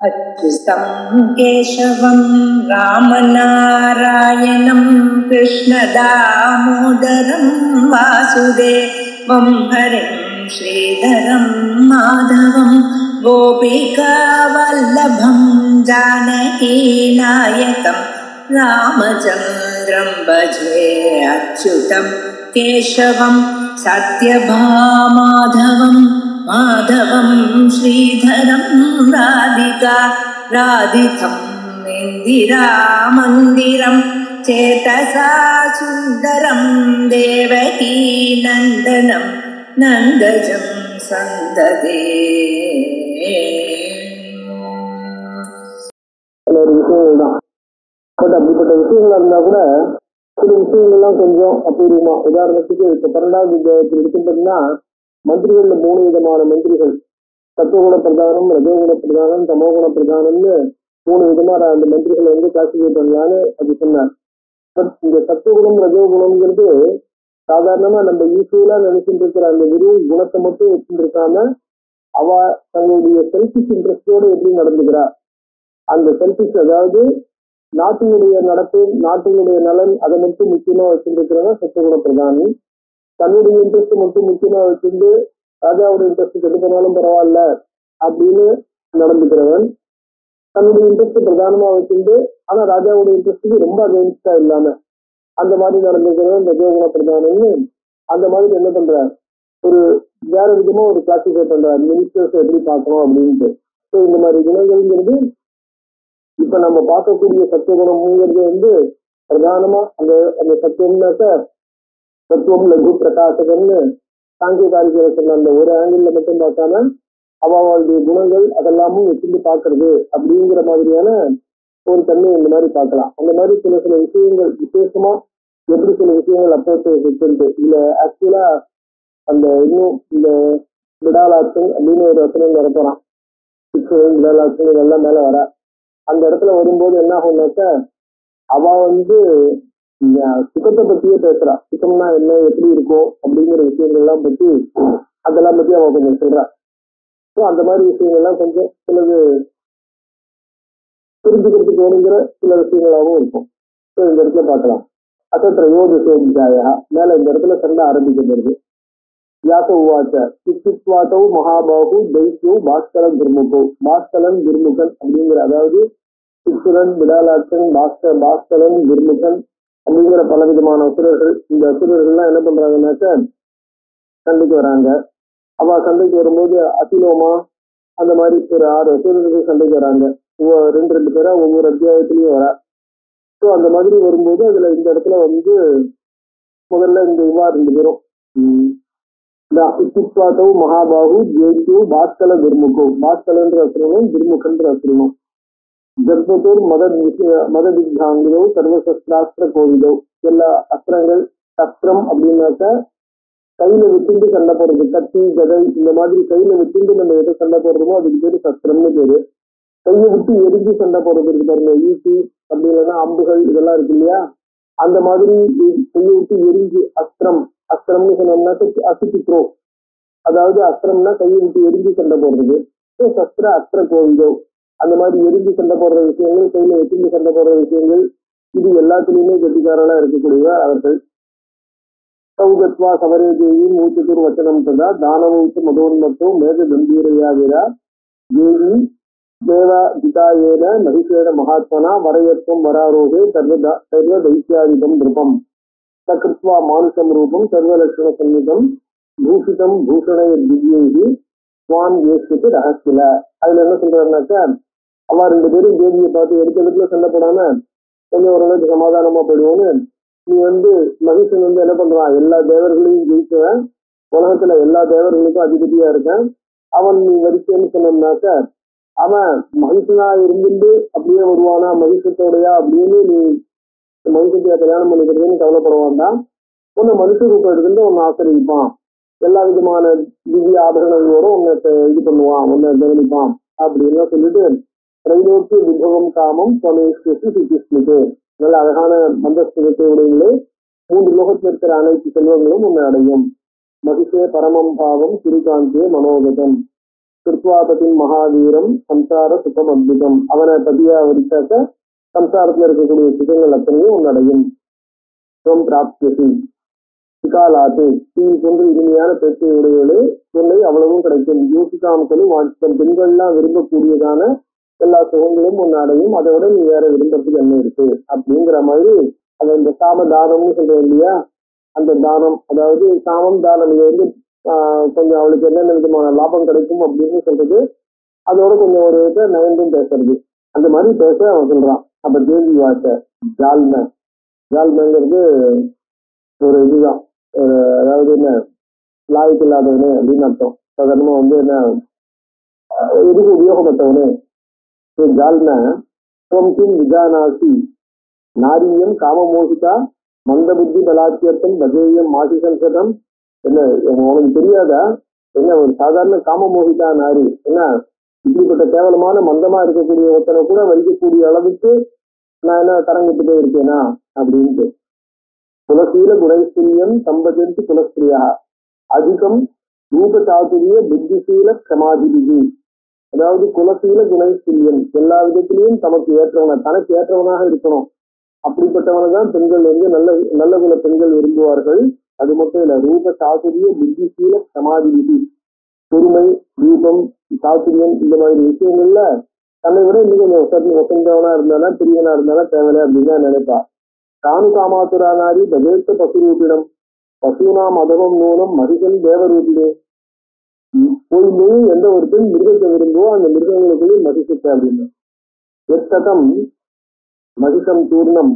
अच्युतं केशवं रामनारायणं कृष्णदामोदरं वासुदेवं हरिं श्रीधरं माधवं गोपिकावल्लभं जानकीनायकं रामचन्द्रं भजे। अच्युतं केशवं सत्यभामाधवं माधवं श्रीधरं राधितं इन्दिरामन्दिरं चेतसा सुन्दरं देवकी नन्दनं नन्दजं सन्ददे। அப்படிப்பட்ட விஷயங்களா இருந்தா கூட சில விஷயங்கள்லாம் கொஞ்சம் அபூர்வமா, உதாரணத்துக்கு இப்ப 12வது அத்தியாயத்தில் எடுத்துட்டோம்னா மந்திரிகள்ல 3 விதமான மந்திரிகள், சத்துவகுண பிரதானம், ரஜோகுண பிரதானம், தமோகுண பிரதானம்னு 3 விதமா அந்த மந்திரிகளை கிளாசிஃபை பண்ணலான்னு அது சொன்னார். பட் இந்த சத்துவகுணம் ரஜோகுணம்ங்கிறது சாதாரணமா நம்ம யூஸ்வலா நினைச்சுட்டு இருக்கிற அந்த வெறும் குணத்தை மட்டும் வச்சுட்டு இருக்காம அவ தங்களுடைய செல்ஃபிஷ் இன்ட்ரெஸ்டோடு எப்படி நடந்துக்கிறா, அந்த செல்ஃபிஷ், அதாவது நாட்டினுடைய நடப்பு, நாட்டினுடைய நலன், அதை மட்டும் முக்கியமா வச்சுருக்கிறவங்க சத்துவகுண பிரதானி. தன்னுடைய இன்ட்ரெஸ்ட் மட்டும் முக்கியமா வச்சுட்டு ராஜாவோட இன்ட்ரெஸ்ட் கெட்டு போனாலும் பரவாயில்ல அப்படின்னு நடந்துக்கிறவன். தன்னுடைய இன்ட்ரெஸ்ட் பிரதானமா வச்சுட்டு ஆனா ராஜாவோட இன்ட்ரெஸ்ட்டுக்கு ரொம்ப அகெயின்ஸ்டா இல்லாம அந்த மாதிரி நடந்துக்கிறவன் ரஜோகுண பிரதானம்னு. அந்த மாதிரி என்ன பண்றார், ஒரு வேற விதமா ஒரு கிளாசிஃபை பண்றார் மினிஸ்டர்ஸ் எப்படி பார்க்கணும் அப்படின்ட்டு. ஸோ இந்த மாதிரி குணங்கள்ங்கிறது இப்ப நம்ம பார்க்கக்கூடிய சத்துவகுணம்ங்கிறது பிரதானமா அந்த அந்த சத்துவம்னாக்க சத்துவம் லகு பிரகாசகம்னு சாங்கியகாரிகளை சொன்ன அந்த ஒரு ஆங்கிள் மட்டும் பார்க்காம அவளுடைய குணங்கள் அதெல்லாமும் வச்சுட்டு பாக்குறது அப்படிங்கிற மாதிரியான ஒரு தன்மை இந்த மாதிரி பார்க்கலாம். அந்த மாதிரி சில சில விஷயங்கள் விசேஷமா எப்படி சில விஷயங்கள் அப்ரோச் இதுல ஆக்சுவலா அந்த இன்னும் இந்த விடாலாட்சன் அப்படின்னு ஒரு வசனம் வரப்போறான். விடாலாட்சன் இதெல்லாம் மேல வர அந்த இடத்துல வரும்போது என்ன ஆகும்னாக்க அவ சுகத்தை பத்தியே பேசுறா. சுகம்னா என்ன, எப்படி இருக்கும் அப்படிங்கிற விஷயங்கள்லாம் பத்தி அதெல்லாம் பத்தி அவன் கொஞ்சம் சொல்றா. ஸோ அந்த மாதிரி விஷயங்கள்லாம் கொஞ்சம் சிலது புரிஞ்சுக்கிறதுக்கு வேணுங்கிற சில விஷயங்களாகவும் இருக்கும். ஸோ இந்த இடத்துல பார்க்கலாம். அசத்திர யோதிசோஜாயா மேல இந்த இடத்துல சண்டை ஆரம்பிக்கப்படுது. யாத்த உவாச்ச சித்வாத்தோ மகாபாகு தைத்யோ பாஸ்கரன் துர்முகோ. பாஸ்கரன் துர்முகன் அப்படிங்கிற, அதாவது சித்திரன், விடாலாட்சன், பாஸ்கரன், துர்முகன் அப்படிங்கிற பல விதமான அசுரர்கள். இந்த அசுரர்கள்லாம் என்ன பண்றாங்கன்னாக்க சண்டைக்கு வராங்க. அவ சண்டைக்கு வரும்போது அசிலோமா அந்த மாதிரி ஒரு 6 அசுரர்கள் சண்டைக்கு வராங்க. 2 பேரா ஒவ்வொரு அத்தியாயத்திலையும் வரா. ஸோ அந்த மாதிரி வரும்போது அதுல இந்த இடத்துல முதல்ல இந்த இவா 2 பேரும் சித்வாத்தோ மகாபாகு ஜெயிச்சோ பாஸ்கல துர்முகோ. பாஸ்கலன்ற அசுரனும் துர்முகன்ற அசுரனும் ஜர்பத்தூர் மததிகாங்கிலோ சர்வசஸ்திராஸ்திர கோவிலோ. எல்லா அஸ்திரங்கள், சஸ்திரம் அப்படின்னாக்க கையில விட்டுண்டு சண்டை போடுறது, கத்தி கதை இந்த மாதிரி கையில விட்டுண்டு நம்ம எதை சண்டை போடுறோமோ அதுக்கு பேரு சஸ்திரம்னு பேரு. கையை விட்டு எரிஞ்சு சண்டை போடுறது இருக்கு பாருங்க, ஈட்டி அப்படி இல்லைன்னா அம்புகள் இதெல்லாம் இருக்கு இல்லையா, அந்த மாதிரி கையை விட்டு எரிஞ்சு அஸ்திரம். அஸ்திரம்னு சொன்னோம்னாக்க அசித்திக்ரோ, அதாவது அஸ்திரம்னா கையை விட்டு எரிஞ்சு சண்டை போடுறது. சஸ்திர அஸ்திர கோவிலோ, அந்த மாதிரி எரிஞ்சு சண்டை போடுற விஷயங்கள், கையில வெட்டிஞ்சு சண்டை போடுற விஷயங்கள், இது எல்லாத்துலயுமே கெட்டிக்காரனா இருக்கக்கூடிய அவர்கள். சௌகத்வா சவரே தேவி மூச்சத்தூர் வச்சனம் சதா தானவூத்து மதோன்மத்தோ மேக கம்பீரையாவிரா தேவி தேவா ஜிதாயேன மகிஷேன மகாத்மனா வரையத்துவம் வராரோகே சர்வ தைத்தியாதிதம் நிருபம் சகிருத்வா மானுஷம் ரூபம் சர்வலட்சண சன்னிதம் பூஷிதம் பூஷண திவ்யேகி ஸ்வான் ஏஷ்யத்து ரகசில. அதுல என்ன சொல்றாருனாக்கா, அவ 2 பேரும் தேவியை பார்த்து எடுக்கிறதுக்குள்ள சண்டை போடாம கொஞ்சம் ஓரளவுக்கு சமாதானமா போயிடுவோன்னு, நீ மகிஷன் என்ன பண்றான், எல்லா தேவர்களையும் ஜெயிச்சவன், உலகத்துல எல்லா தேவர்களுக்கும் அதிபதியா இருக்கான், அவன் நீ வரிசைன்னு சொன்னோம்னாக்க அவன் மகிஷனா இருந்துட்டு அப்படியே வருவானா, மகிஷத்தோடையா அப்படின்னு நீ மகிஷத்தையா கல்யாணம் பண்ணிக்கிறதுன்னு கவலைப்படுவான் தான். உன்னை மனுஷ ரூபம் எடுத்துட்டு உன்னை ஆசிரியிப்பான், எல்லா விதமான திவ்ய ஆபரணங்களோட உன்னை இது பண்ணுவான், உன்னை கவனிப்பான் அப்படின்னு சொல்லிட்டு திரைலோக்கிய விபவம் காமம் சுவாமி நல்ல அழகான மந்தஸ்தத்தை உடையங்களே, 3 லோகத்தில் இருக்கிற அனைத்து செல்வங்களும் உன்னை அடையும். மகிஷே பரமம் பாவம் சிறுகாந்திய மனோகதம். ஸோ கிருத்வாபதி மகாவீரம் சம்சார சுகம் அத்புதம். அவனை பதியா வரிச்சாக்க சம்சாரத்துல இருக்கக்கூடிய சுகங்கள் அத்தனையும் உன்னடையும். பிராப்தியசி சிகாலாத்து தீ போன்று இனிமையான பேச்சை உடையவளே சொல்லை அவ்வளவும் கிடைக்கும். யோசிக்காமக்களும் வாட்சம் பெண்கள்லாம் விரும்பக்கூடியதான எல்லா சுகங்களும் உன்னடையும். அதை விட நீ வேற விரும்புறதுக்கு என்ன இருக்கு அப்படிங்கிற மாதிரி அதை இந்த சாம தானம்னு சொல்றோம் இல்லையா, அந்த தானம், அதாவது சாமம் தானம், இது வந்து கொஞ்சம் அவளுக்கு என்னென்ன விதமான லாபம் கிடைக்கும் அப்படின்னு சொல்றது, அதோட கொஞ்சம் ஒரு இதை நயந்தும் பேசுறது, அந்த மாதிரி பேச அவன் சொல்றான். அப்ப தேவி வார்த்தை ஜால்மை, ஜால்மைங்கிறது ஒரு இதுதான், அதாவது என்ன லாய்க்கு இல்லாதவனே அப்படின்னு அர்த்தம். சாதாரணமா வந்து என்ன இதுக்கு உபயோகப்பட்டவனே. ஜால்மை சோம்கிம் விஜானாசி நாரியம் காமமோகிதா மந்த புத்தி பலாத்தியர்த்தம் பஜேயம் மாசி சம்சதம். என்ன உனக்கு தெரியாதா, என்ன ஒரு சாதாரண காமமோகிதா நாரி, என்ன இப்படிப்பட்ட கேவலமான மந்தமா இருக்கக்கூடிய ஒருத்தனை கூட வலிக்கக்கூடிய அளவுக்கு நான் என்ன தரங்கிட்டு போய் இருக்கேனா அப்படின்ட்டு. குலசீல குணைஸ்திரியம் சம்பஜந்தி குலஸ்திரியா அதிகம் ரூப சாதுரிய புத்திசீல சமாதிபிகி. அதாவது குலசீல குணைஸ்திரியம் எல்லா விதத்திலையும் தமக்கு ஏற்றவன, தனக்கு ஏற்றவனாக இருக்கணும். அப்படிப்பட்டவனை தான் பெண்கள் வந்து நல்ல நல்ல குல பெண்கள் விரும்புவார்கள். அது மட்டும் இல்ல, ரூப சாதுரிய புத்திசீல சமாதிபிகி, பொறுமை, ரூபம், சாதுரியம் இந்த மாதிரி விஷயங்கள்ல தன்னை விட இன்னும் கொஞ்சம் வசந்தவனா இருந்தாலும் பிரியனா இருந்தாலும் தேவையில்லை அப்படின்னு தான் நினைப்பா. தானு காமாத்துரா நாரி பகேத்த பசுரூபிடம் பசுனாம் அதவம் நூனம் மகிஷன் தேவரூபிடே. கோயிலையும் எந்த ஒரு பெண் மிருகத்தை விரும்புவோ அந்த மிருகங்களுக்குள்ளேயும் மகிஷத்தை அப்படின்னு. எத்ததம் மகிஷம் தூர்ணம்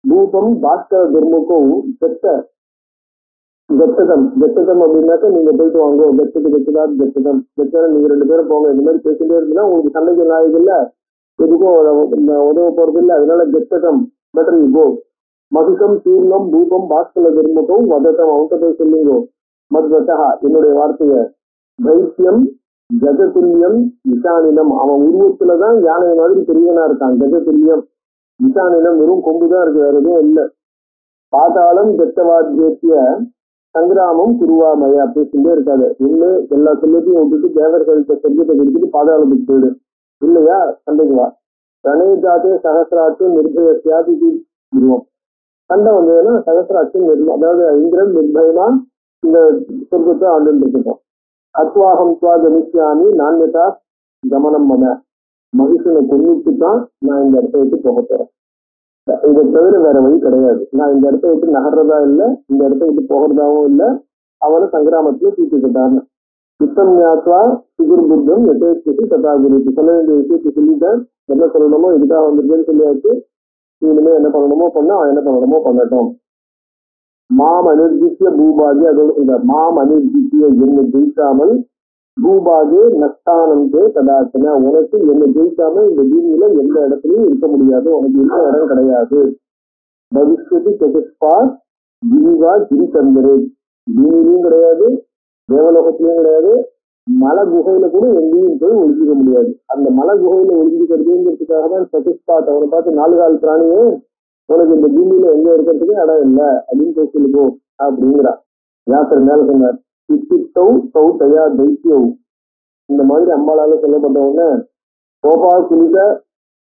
ரூபம் பாஸ்கர துர்முகம் கெட்ட கெட்டதம். கெட்டதம் அப்படின்னாக்க நீங்க போயிட்டு வாங்க, கெட்டதா கெட்டதம் கெட்டதம், நீங்க 2 பேரும் போங்க. இந்த மாதிரி பேசிட்டே இருக்குன்னா உங்களுக்கு சண்டைக்கு நாயகல்ல, எதுக்கும் உதவ போறது இல்லை. அதனால கெட்டதம் பெட்டர் யூ கோ. மகிஷம் தூர்ணம் ரூபம் பாஸ்கர துர்முகம் வதத்தம், அவன்கிட்ட போய் சொல்லுங்க. மத்வதா என்னுடைய வார்த்தைய தைத்தியம் ஜெகதுல்யம் விஷானினம், அவன் உருவத்துலதான் யானை மாதிரி பெரியவனா இருக்கான். ஜெகதுல்யம் விஷானினம், வெறும் கொம்புதான் இருக்கு, வேற எதுவும் இல்லை. பாதாளம் கெட்டவாத்திய சங்கிராமம் குருவாமய அப்படி சொல்லி இருக்காது. ஒண்ணு எல்லா செல்வத்தையும் விட்டுட்டு தேவர்கள்ட்ட செல்வத்தை கொடுத்துட்டு பாதாளத்துக்கு போயிடு, இல்லையா சண்டைக்கு வா. கணேஜாதே சகசிராட்சி நிர்பயசியாதி குருவம். சண்டை வந்ததுன்னா சகசிராட்சி அதாவது இந்திரன் நிர்பயமா இந்த சொர்க்கத்தை ஆண்டு இருக்கட்டும். அத்வாகம் துவா கணிசியாமி நான்யதா கமனம் மன, மகிஷனை கொண்டுட்டு தான் நான் இந்த இடத்த விட்டு போக போறேன். இதை தவிர வேற வழி கிடையாது. நான் இந்த இடத்த விட்டு நகர்றதா இல்லை, இந்த இடத்த விட்டு போகிறதாவும் இல்லை. அவனை சங்கிராமத்துல தூக்கிக்கிட்டான்னு யுத்தம் ஞாத்வா சிகுர் புத்தம் எட்டேஸ்தி ததாகுரித்து. சொல்ல வேண்டிய விஷயத்தை சொல்லிட்டேன். என்ன சொல்லணுமோ இதுக்காக வந்திருக்கேன்னு சொல்லியாச்சு. இனிமே என்ன பண்ணணுமோ பண்ண, அவன் என்ன பண்ணணுமோ பண்ணட்டும். மாம் அனிர்ஜித்திய பூபாகி, அதோட இந்த மாம் அனிர்ஜித்திய என்னை ஜெயிக்காமல் பூபாகே நஸ்தானந்தே கதாச்சன, உனக்கு என்னை ஜெயிக்காம இந்த பூமியில எந்த இடத்துலயும் இருக்க முடியாது, உனக்கு எந்த இடம் கிடையாது. பவிஷ்யத்து சதுஷ்பா கிரிவா கிரி தந்தரே, பூமியிலையும் கிடையாது, தேவலோகத்திலையும் கிடையாது, மலை குகையில கூட எங்கேயும் போய் ஒழிஞ்சிக்க முடியாது. அந்த மலை குகையில ஒழிஞ்சிக்கிறதுங்கிறதுக்காக தான் சதுஷ்பாத் அவனை பார்த்து 4 கால் பிராணியே உனக்கு இந்த பூமியில எங்க இருக்கிறதுக்கு இடம் இல்லை அப்படின்னு போய் சொல்லுப்போ அப்படிங்கிறா. யாத்திரை மேல சொன்னார். சித்தித்தௌ தயா தைத்தியவு, இந்த மாதிரி அம்பாளால சொல்லப்பட்ட உடனே கோபாசுலிக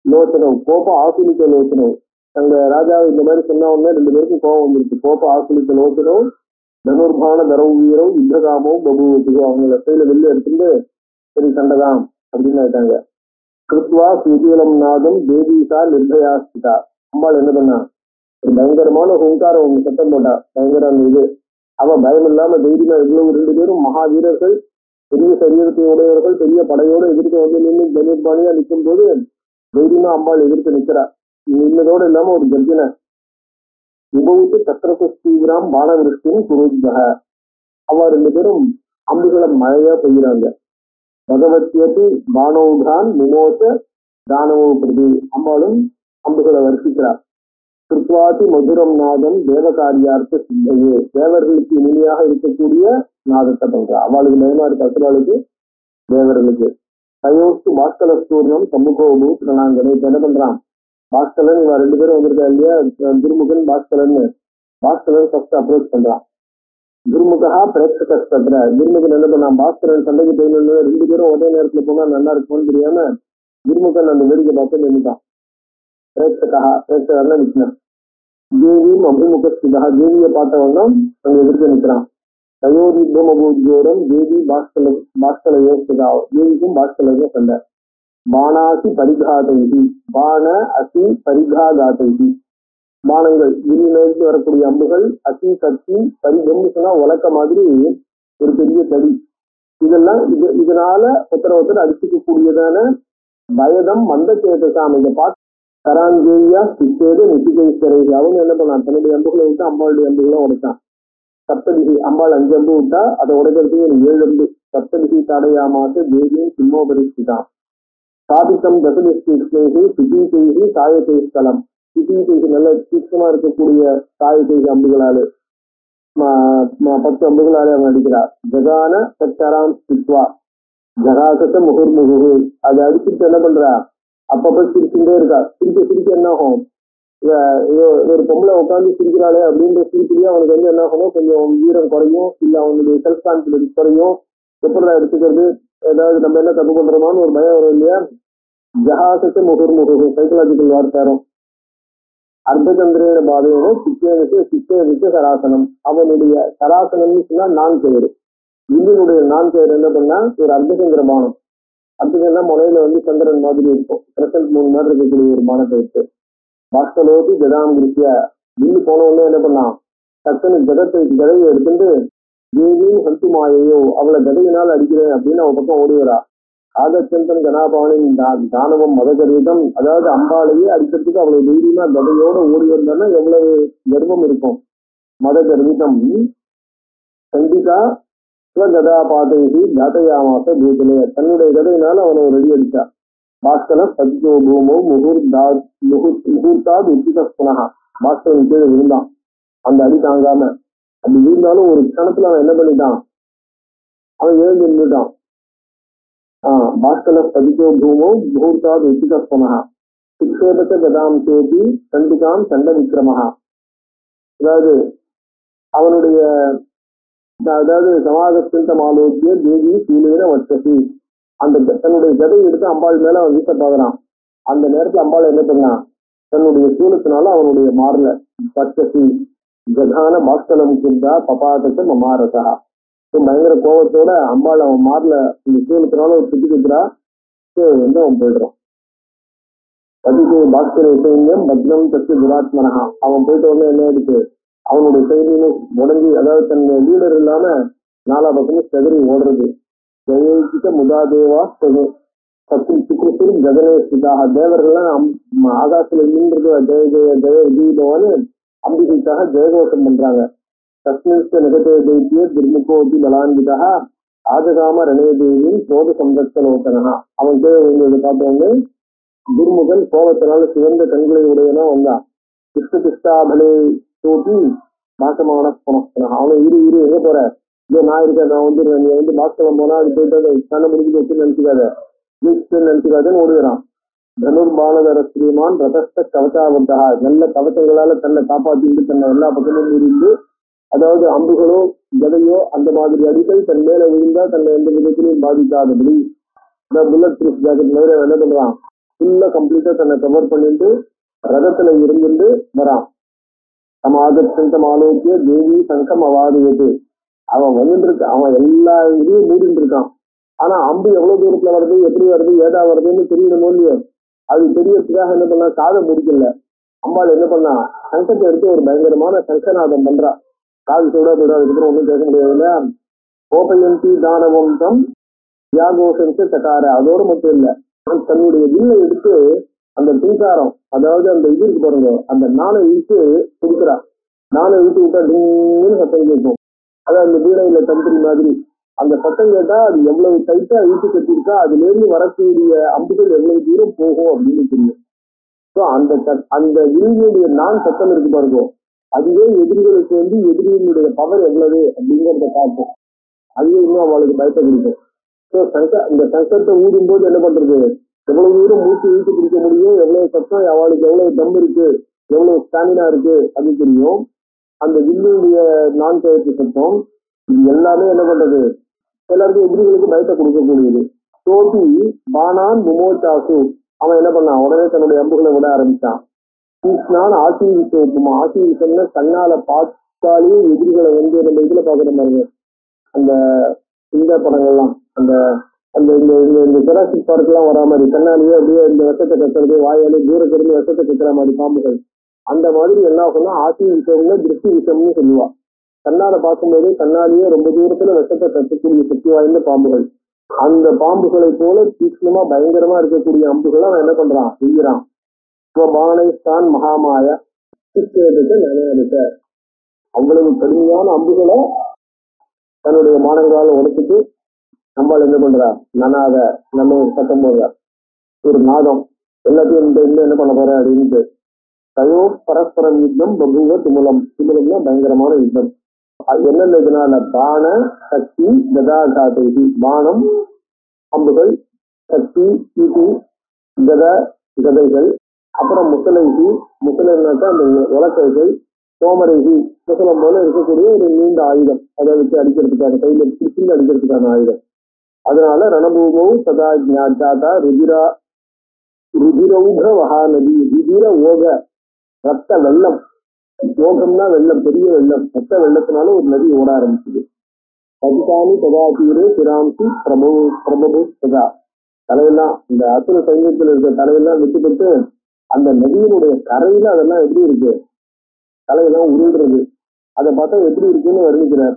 லோச்சனவு, கோப ஆசுலிக்க லோச்சனவு. அங்க ராஜா இந்த மாதிரி சொன்ன உடனே 2 பேருக்கும் கோபம் வந்துருச்சு. கோப ஆசுலிக்க லோச்சனவு தனுர்பான தரவு வீரவு யுத்தகாமவும் பபுவத்துக்கு, அவங்கள கையில வெளில எடுத்துட்டு சரி சண்டைதான் அப்படின்னு ஆயிட்டாங்க. கிருத்வா சுதீலம் நாதம் தேவீசா நிர்பயாஸ்திதா. அம்பாள் என்ன பண்ணா, ஒரு பயங்கரமான ஹுங்காரம் ஒண்ணு சத்தம் போட்டா. பயங்கர அந்த இது, அவ பயம் இல்லாம தைரியமா இவ்வளவு 2 பேரும் மகாவீரர்கள், பெரிய சரீரத்தை உடையவர்கள், பெரிய படையோடு எதிர்த்து வந்து நின்று தனுர்பாணியா நிற்கும் போது தைரியமா அம்பாள் எதிர்த்து நிற்கிறா. நின்னதோடு இல்லாம ஒரு கர்ஜனை, விபவுத்து சத்திரசீகிராம் பானவிருஷ்டின் குருத்பக. அவ 2 பேரும் அம்புகளை மழையா பெய்கிறாங்க. பகவத்யதி பானோதான் விமோச தானவோ பிரதி, அம்பாளும் அம்புகளை வருஷிக்கிறார். கிருத்வாதி மதுரம் நாதம் தேவகாரியார்த்த சித்தையே, தேவர்களுக்கு இனிமையாக இருக்கக்கூடிய நாதத்தை பண்றா. அவளுக்கு நயமா இருக்கு அசுராளுக்கு, தேவர்களுக்கு. தயோஸ்து பாஸ்கலஸ்தூர்ணம் சமூகோபு பிரணாங்கனை. என்ன பண்றான் பாஸ்கலன், இவன் 2 பேரும் வந்திருக்கா இல்லையா, திருமுகன் பாஸ்கலன். பாஸ்கலன் ஃபர்ஸ்ட் அப்ரோச் பண்றான். குருமுகா பிரேட்சகஸ்தத்ர குருமுகன் என்ன பண்ணான், பாஸ்கரன் சண்டைக்கு போயிடணும், 2 பேரும் ஒரே நேரத்துல போனா நல்லா இருக்கும்னு தெரியாம குருமுகன் அந்த வேடிக்கை பார்த்து நின்றுட்டான். பிரேட்சகர்னா நிற்கிறான். தேவியும் அபிமுகஸ்திதா தேவியை பார்த்தவனும் அங்க எதிர்த்து நிற்கிறான். தயோரித்தமபூஜோரம் தேவி பாஸ்கல யோசிதா தேவிக்கும் பாஸ்கலருக்கும் சண்டை. பாணாசி பரிகாதைகி பாண அசி பரிகாகாதைகி பானங்கள் விரிநோக்கி வரக்கூடிய அம்புகள், அசி கத்தி பரிகம்னு சொன்னா உலக்க மாதிரி ஒரு பெரிய தடி, இதெல்லாம் இதனால ஒருத்தர் அடிச்சுக்க கூடியதான பயதம் மந்த சேதசாமி. இதை பார்த்து கராஞ்சேயா சித்தேது நித்திகேஸ்வரை அவங்க என்ன பண்ணான், தன்னுடைய அம்புகளை விட்டு அம்பாளுடைய அம்புகளை உடைச்சான். சப்ததிகி அம்பாள் 5 அம்பு விட்டா அதை உடைக்கிறதுக்கு ஒரு 7 அம்பு. சப்ததிகி தடையாமாத்து தேவியும் சிம்மோபரிஷ்டிதான். சாதித்தம் தசதிஷ்டேகி சுஜீகேகி சாயகை ஸ்தலம். சுஜீகேகி நல்ல தீட்சமா இருக்கக்கூடிய சாயகை அம்புகளாலே 10 அம்புகளாலே அவன் அடிக்கிறார். ஜகான சச்சராம் ஸ்தித்வா ஜகாசத்த முகுர்முகு அதை அடிச்சுட்டு என்ன பண்றா, அப்பப்ப சிரிச்சுட்டே இருக்கா. சிரிக்க என்ன ஆகும், ஒரு பொம்பளை உட்காந்து சிரிக்கிறாளே அப்படின்ற சிரிப்பிலேயே அவனுக்கு வந்து என்ன ஆகணும், கொஞ்சம் வீரம் குறையும், இல்ல அவனுடைய செல்ஃப் கான்பிடன்ஸ் குறையும். எப்படி எடுத்துக்கிறது, ஏதாவது நம்ம என்ன தப்பு பண்றோமான்னு ஒரு பயம் வரும் இல்லையா. ஜஹாசத்தை முகுர்முகு சைக்கலாஜிக்கல் வார்த்தாரம். அர்த்தச்சந்திரேன பாதையோட சித்தேனுக்கு சராசனம். அவனுடைய சராசனம்னு சொன்னா நான் பெயரு. இன்னுடைய நான் பெயர் என்ன பண்ணா ஒரு அர்த்தச்சந்திர பானம். அர்த்தச்சந்திர முனையில வந்து சந்திரன் மாதிரி இருக்கும், கிரசன்ட் மூணு மாதிரி இருக்கக்கூடிய ஒரு பானத்தை வச்சு பாஸ்கலோதி ஜதாம் கிருஷ்ய வில்லு போனவொடனே என்ன பண்ணான், டக்குன்னு கதையை எடுத்துட்டு தேவியும் ஹந்து மாயையோ அவளை கதையினால் அடிக்கிறேன் அப்படின்னு அவன் பக்கம் ஓடி வரா. ஆகச்சந்தன் கனாபானின் தானவம் மதகரீதம், அதாவது அம்பாளையே அடிக்கிறதுக்கு அவ்வளவு தைரியமா கதையோட ஓடி வந்தான்னா எவ்வளவு கர்வம் இருக்கும். மதகர்விதம் சண்டிகா ஸ்வகதா பாதைகி தாத்தையாமாச பூதலே தன்னுடைய கதையினால அவனை ரெடி அடிச்சா. பாஸ்கர சத்யோ பூமோ முகூர்த்தாது உச்சித புனகா பாஸ்கரன் கீழே விழுந்தான். அந்த அடி தாங்காம அப்படி விழுந்தாலும் ஒரு க்ஷணத்துல அவன் என்ன பண்ணிட்டான், அவன் எழுந்து இருந்துட்டான். பாஸ்கர சதிக்கோ பூமோ முகூர்த்தாது உச்சித புனகா சிக்ஷேபத்த கதாம் சேதி சண்டிகாம் சண்ட விக்ரமஹா. அதாவது அவனுடைய சமாகத்தின் ஆலோக்கிய தேவி சீலேன வச்சசி அந்த தன்னுடைய கதையை எடுத்து அம்பாள் மேல அவன் வீச பாக்குறான். அந்த நேரத்துல அம்பாள் என்ன பண்ணான், தன்னுடைய சூலத்தினால அவனுடைய மாறல வச்சசி ஜகான பாஸ்கலம் சிந்தா பபாதத்தை மமாரசா. பயங்கர கோபத்தோட அம்பாள் அவன் மாறல இந்த சூலத்தினால ஒரு சுத்தி வைக்கிறா. வந்து அவன் போயிடுறான். பதிக்கு பாஸ்கர சைன்யம் பத்ரம் தத்து துராத்மனஹா. அவன் போயிட்டு உடனே என்ன எடுத்து அவனுடைய சைன்யம் உடஞ்சி, அதாவது தன் லீடர் இல்லாம 4 பக்கமும் செதறி ஓடுறது. ஜெயிச்சிட்ட முதாதேவா சுக்ருசுர் ஜகனே ஸ்திதாக தேவர்கள்லாம் ஆகாசத்துல நின்றது ஜெய ஜெய ஜெய விஜயிதவான்னு அம்பிகைக்காக ஜெயகோஷம் பண்றாங்க. தஸ்மின்ஸ்ட நிகதே தைத்திய துர்முகோதி பலான்விதா ஆஜகாம ரணே தேவியின் சோத சம்ரக்ஷலோச்சனா. அவன் கீழே விழுந்ததை பார்த்தவங்க துர்முகன் கோபத்தினால சிவந்த கண்களை உடையனா வந்தான். கிருஷ்ணகிருஷ்டாபலே தூட்டி பாசமான புனஸ்தனா. அவனை இரு எங்க போற, இதோ நான் இருக்கேன், நான் வந்துடுறேன், நீ வந்து பாஸ்கரம் போனா அது போயிட்டு கண்ணை முடிஞ்சு வச்சு நினைச்சுக்காத நினைச்சுக்காதுன்னு ஓடுகிறான். தனுர்பானதர ஸ்ரீமான் ரதஸ்த கவச்சாவர்த்தா நல்ல கவச்சங்களால தன்னை காப்பாற்றிட்டு தன்னை எல்லா பக்கமும் இருந்து, அதாவது அம்புகளோ கதையோ அந்த மாதிரி அடிகள் தன் மேல விழுந்தா தன்னை எந்த விதத்திலையும் பாதிக்காதபடி இந்த புல்லட் ப்ரூஃப் ஜாக்கெட் மாதிரி என்ன பண்றான், ஃபுல்லா கம்ப்ளீட்டா தன்னை கவர் பண்ணிட்டு ரதத்துல இருந்துட்டு வரான். சமாகத்தம் ஆலோக்கிய தேவி சங்கம் அவாதியது. அவன் வந்துட்டு இருக்க, அவன் எல்லா இதையும் மூடிட்டு இருக்கான். ஆனா அம்பு எவ்வளவு தூரத்துல வருது, எப்படி வருது, ஏதா வருதுன்னு தெரியணுமோ இல்லையோ. அது தெரியறதுக்காக என்ன பண்ணா, காதை முடிக்கல. அம்பாள் என்ன பண்ணா, சங்கத்தை எடுத்து ஒரு பயங்கரமான சங்கநாதம் பண்றா. காது சூடா போயிடும், அதுக்கப்புறம் ஒன்றும் கேட்க முடியாது இல்லையா. கோபயந்தி தானவம்சம் தியாகோஷம் சக்கார. அதோடு மட்டும் இல்ல, தன்னுடைய வில்லை எடுத்து அந்த பின்சாரம், அதாவது அந்த இது இருக்கு பாருங்க, அந்த நாளை இழுத்து கொடுக்குறா. நாளை இழுத்து விட்டா டின்னு சத்தம் கேட்கும். அதாவது அந்த வீடையில தந்திரி மாதிரி அந்த சத்தம் கேட்டா அது எவ்வளவு டைட்டா இழுத்து கட்டிருக்கா, அதுல இருந்து வரக்கூடிய அம்புகள் எவ்வளவு தூரம் போகும் அப்படின்னு தெரியும். ஸோ அந்த வில்லினுடைய நான் சத்தம் இருக்கு பாருங்க, அதுவே எதிரிகளுக்கு வந்து எதிரியினுடைய பவர் எவ்வளவு அப்படிங்கிறத பார்ப்போம். அதுவே இன்னும் அவளுக்கு பயத்தை கொடுக்கும். ஸோ இந்த சங்கத்தை ஊடும் போது என்ன பண்றது, எவ்வளவு தூரம் மூச்சு இழுத்து பிடிக்க முடியும், எவ்வளவு சத்தம், அவளுக்கு எவ்வளவு தம் இருக்கு, எவ்வளவு ஸ்டாமினா இருக்கு அது தெரியும். அந்த வில்லுடைய நான் கயற்று சத்தம் இது எல்லாமே என்ன பண்றது, எல்லாருக்கும் எதிரிகளுக்கு பயத்தை கொடுக்கக்கூடியது. சோபி பானான் முமோச்சாசு, அவன் என்ன பண்ணான், உடனே தன்னுடைய அம்புகளை விட ஆரம்பிச்சான். கிருஷ்ணான் ஆசி விஷயமா, ஆசி விஷயம்னா கண்ணால பார்த்தாலே எதிரிகளை வந்து நம்ம இதுல பாக்குற மாதிரி அந்த இந்த படங்கள்லாம், அந்த அந்த இந்த இந்த ஜுராசிக் பார்க் எல்லாம் வரா மாதிரி கண்ணாலேயே அப்படியே இந்த விஷத்தை கத்துறது, வாயாலே தூரத்துல இருந்து விஷத்தை கத்துற மாதிரி பாம்புகள், அந்த மாதிரி என்ன ஆகும்னா ஆசி விஷயம்னு திருஷ்டி விஷயம்னு சொல்லுவா. கண்ணால பார்க்கும்போது கண்ணாலேயே ரொம்ப தூரத்துல விஷத்தை கத்தக்கூடிய சக்தி வாய்ந்த பாம்புகள். அந்த பாம்புகளை போல தீக்ஷ்ணமா பயங்கரமா இருக்கக்கூடிய அம்புகளை அவன் என்ன பண்றான், செய்யறான். பானைஸ்தான் மகாமாய நினைக்க அவ்வளவு கடுமையான அம்புகளை தன்னுடைய மாணவர்களால் உடைச்சிட்டு நம்மால் என்ன பண்றா, நனாத நம்ம சத்தம் போடுற ஒரு நாதம் எல்லாத்தையும் இந்த என்ன பண்ண போற அப்படின்ட்டு. தயோ பரஸ்பரம் யுத்தம் பகுவ துமுலம், துமுலம்னா பயங்கரமான யுத்தம். என்னென்ன இதனால பான சக்தி கதாகாதைகி, பானம் அம்புகள், சக்தி ஈட்டி கத கதைகள், அப்புறம் முசலைகி, முசலைனாக்கா அந்த உலக்கைகள், சோமரைகி முசலம் போல இருக்கக்கூடிய ஒரு நீண்ட ஆயுதம், அதை வச்சு அடிக்கிறதுக்கான கையில பிடிச்சி அடிக்கிறதுக்கான ஆயுதம். அதனால ரணபூமோ சதா ஜாதா ருதிரா ருதிரௌக வகாநதி, ருதிர ஓக ரத்த வெள்ளம், யோகம்னா வெள்ளம், பெரிய வெள்ளம், ரத்த வெள்ளத்தினால ஒரு நதி ஓட ஆரம்பிச்சது. பதிகானி சதாதீரே சிராம்சி பிரபு பிரபு சதா, தலையெல்லாம் இந்த அசுர சைன்யத்தில் இருக்க தலையெல்லாம் விட்டுப்பட்டு அந்த நதியினுடைய கரையில அதெல்லாம் எப்படி இருக்கு, தலையெல்லாம் உருள்றது. அதை பார்த்தா எப்படி இருக்குன்னு வர்ணிக்கிறார்.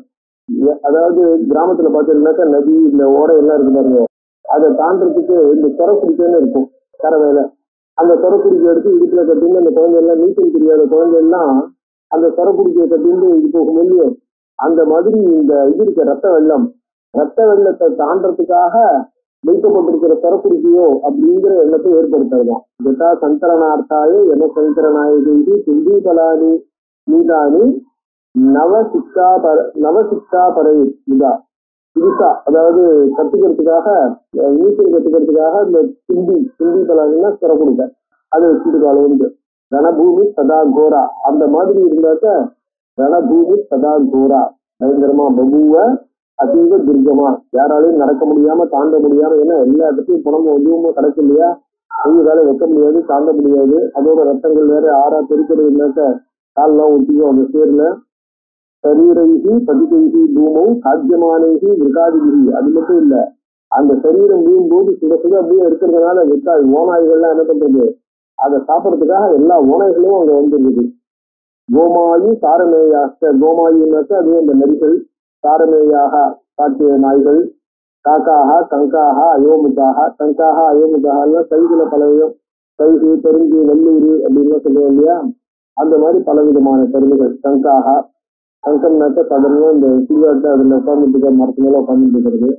அதாவது கிராமத்துல பாத்தீங்கன்னாக்கா நதி இந்த ஓடை எல்லாம் இருக்கு பாருங்க, அதை தாண்டறதுக்கு இந்த சொரக்குடிக்கன்னு இருக்கும் கரை மேல. அந்த சொரக்குடிக்கை எடுத்து இடுப்புல கட்டின்னு அந்த குழந்தை எல்லாம், நீச்சல் தெரியாத குழந்தை எல்லாம் அந்த சொரக்குடிக்கையை கட்டின்னு இது போகும் இல்லையோ, அந்த மாதிரி இந்த இது இருக்க ரத்த வெள்ளம், ரத்த வெள்ளத்தை தாண்டறதுக்காக வைக்கப்பட்டிருக்கிற சொரக்குடிக்கையோ அப்படிங்கிற எண்ணத்தை ஏற்படுத்துறதுதான். ஜட்டா சந்தரணார்த்தாய என சங்கரநாயகி சிந்தீபலானி நீதானி நவசிக்ஷா பரை இதா புதுசா, அதாவது கத்துக்கிறதுக்காக, நீச்சல் கத்துக்கிறதுக்காக இந்த சிந்தி பலானின்னா சிறப்புடுக்க அதை வச்சுட்டு காலம். ரணபூமி சதா கோரா, அந்த மாதிரி இருந்தாக்க ரணபூமி சதா கோரா பயங்கரமா, பபுவ அதீவ துர்கமா, யாராலையும் நடக்க முடியாம தாண்ட முடியாம, ஏன்னா எல்லா இடத்தையும் புணமும் ஒதுவும் கிடக்கு இல்லையா, கையால வைக்க முடியாது, தாண்ட முடியாது. அதோட ரத்தங்கள் வேற ஆறா பெருக்கிறது இருந்தாக்க கால்லாம் ஒட்டிக்கும் அந்த சேர்ல. சரீரைகி பதிகைகி பூமௌ சாத்தியமானேகி விருகாதிகிரி, அது மட்டும் இல்ல, அந்த சரீரம் வீழும்போது சுட சுட அப்படியே இருக்கிறதுனால விற்காது ஓநாய்கள்லாம் என்ன பண்றது, அதை சாப்பிட்றதுக்காக எல்லா ஓநாய்களும் அங்க வந்துருக்குது. கோமாயி சாரமேயாஸ்த, கோமாயின்னாக்க அது அந்த நரிகள், சாரமேயாக காட்டிய நாய்கள், காக்காக கங்காக அயோமுகாக, கங்காக அயோமுகாக கைதுல பலவையும், கைது பெருங்கு வெள்ளூர் அப்படின்னு சொல்லுவோம் இல்லையா, அந்த மாதிரி பலவிதமான கருவிகள். கங்காக, கங்கம்னாக்க சாதாரணமா இந்த சீவாட்டு அதுல உட்கார்ந்துட்டு இருக்கிற மரத்து மேல உட்கார்ந்துட்டு இருக்கிறது.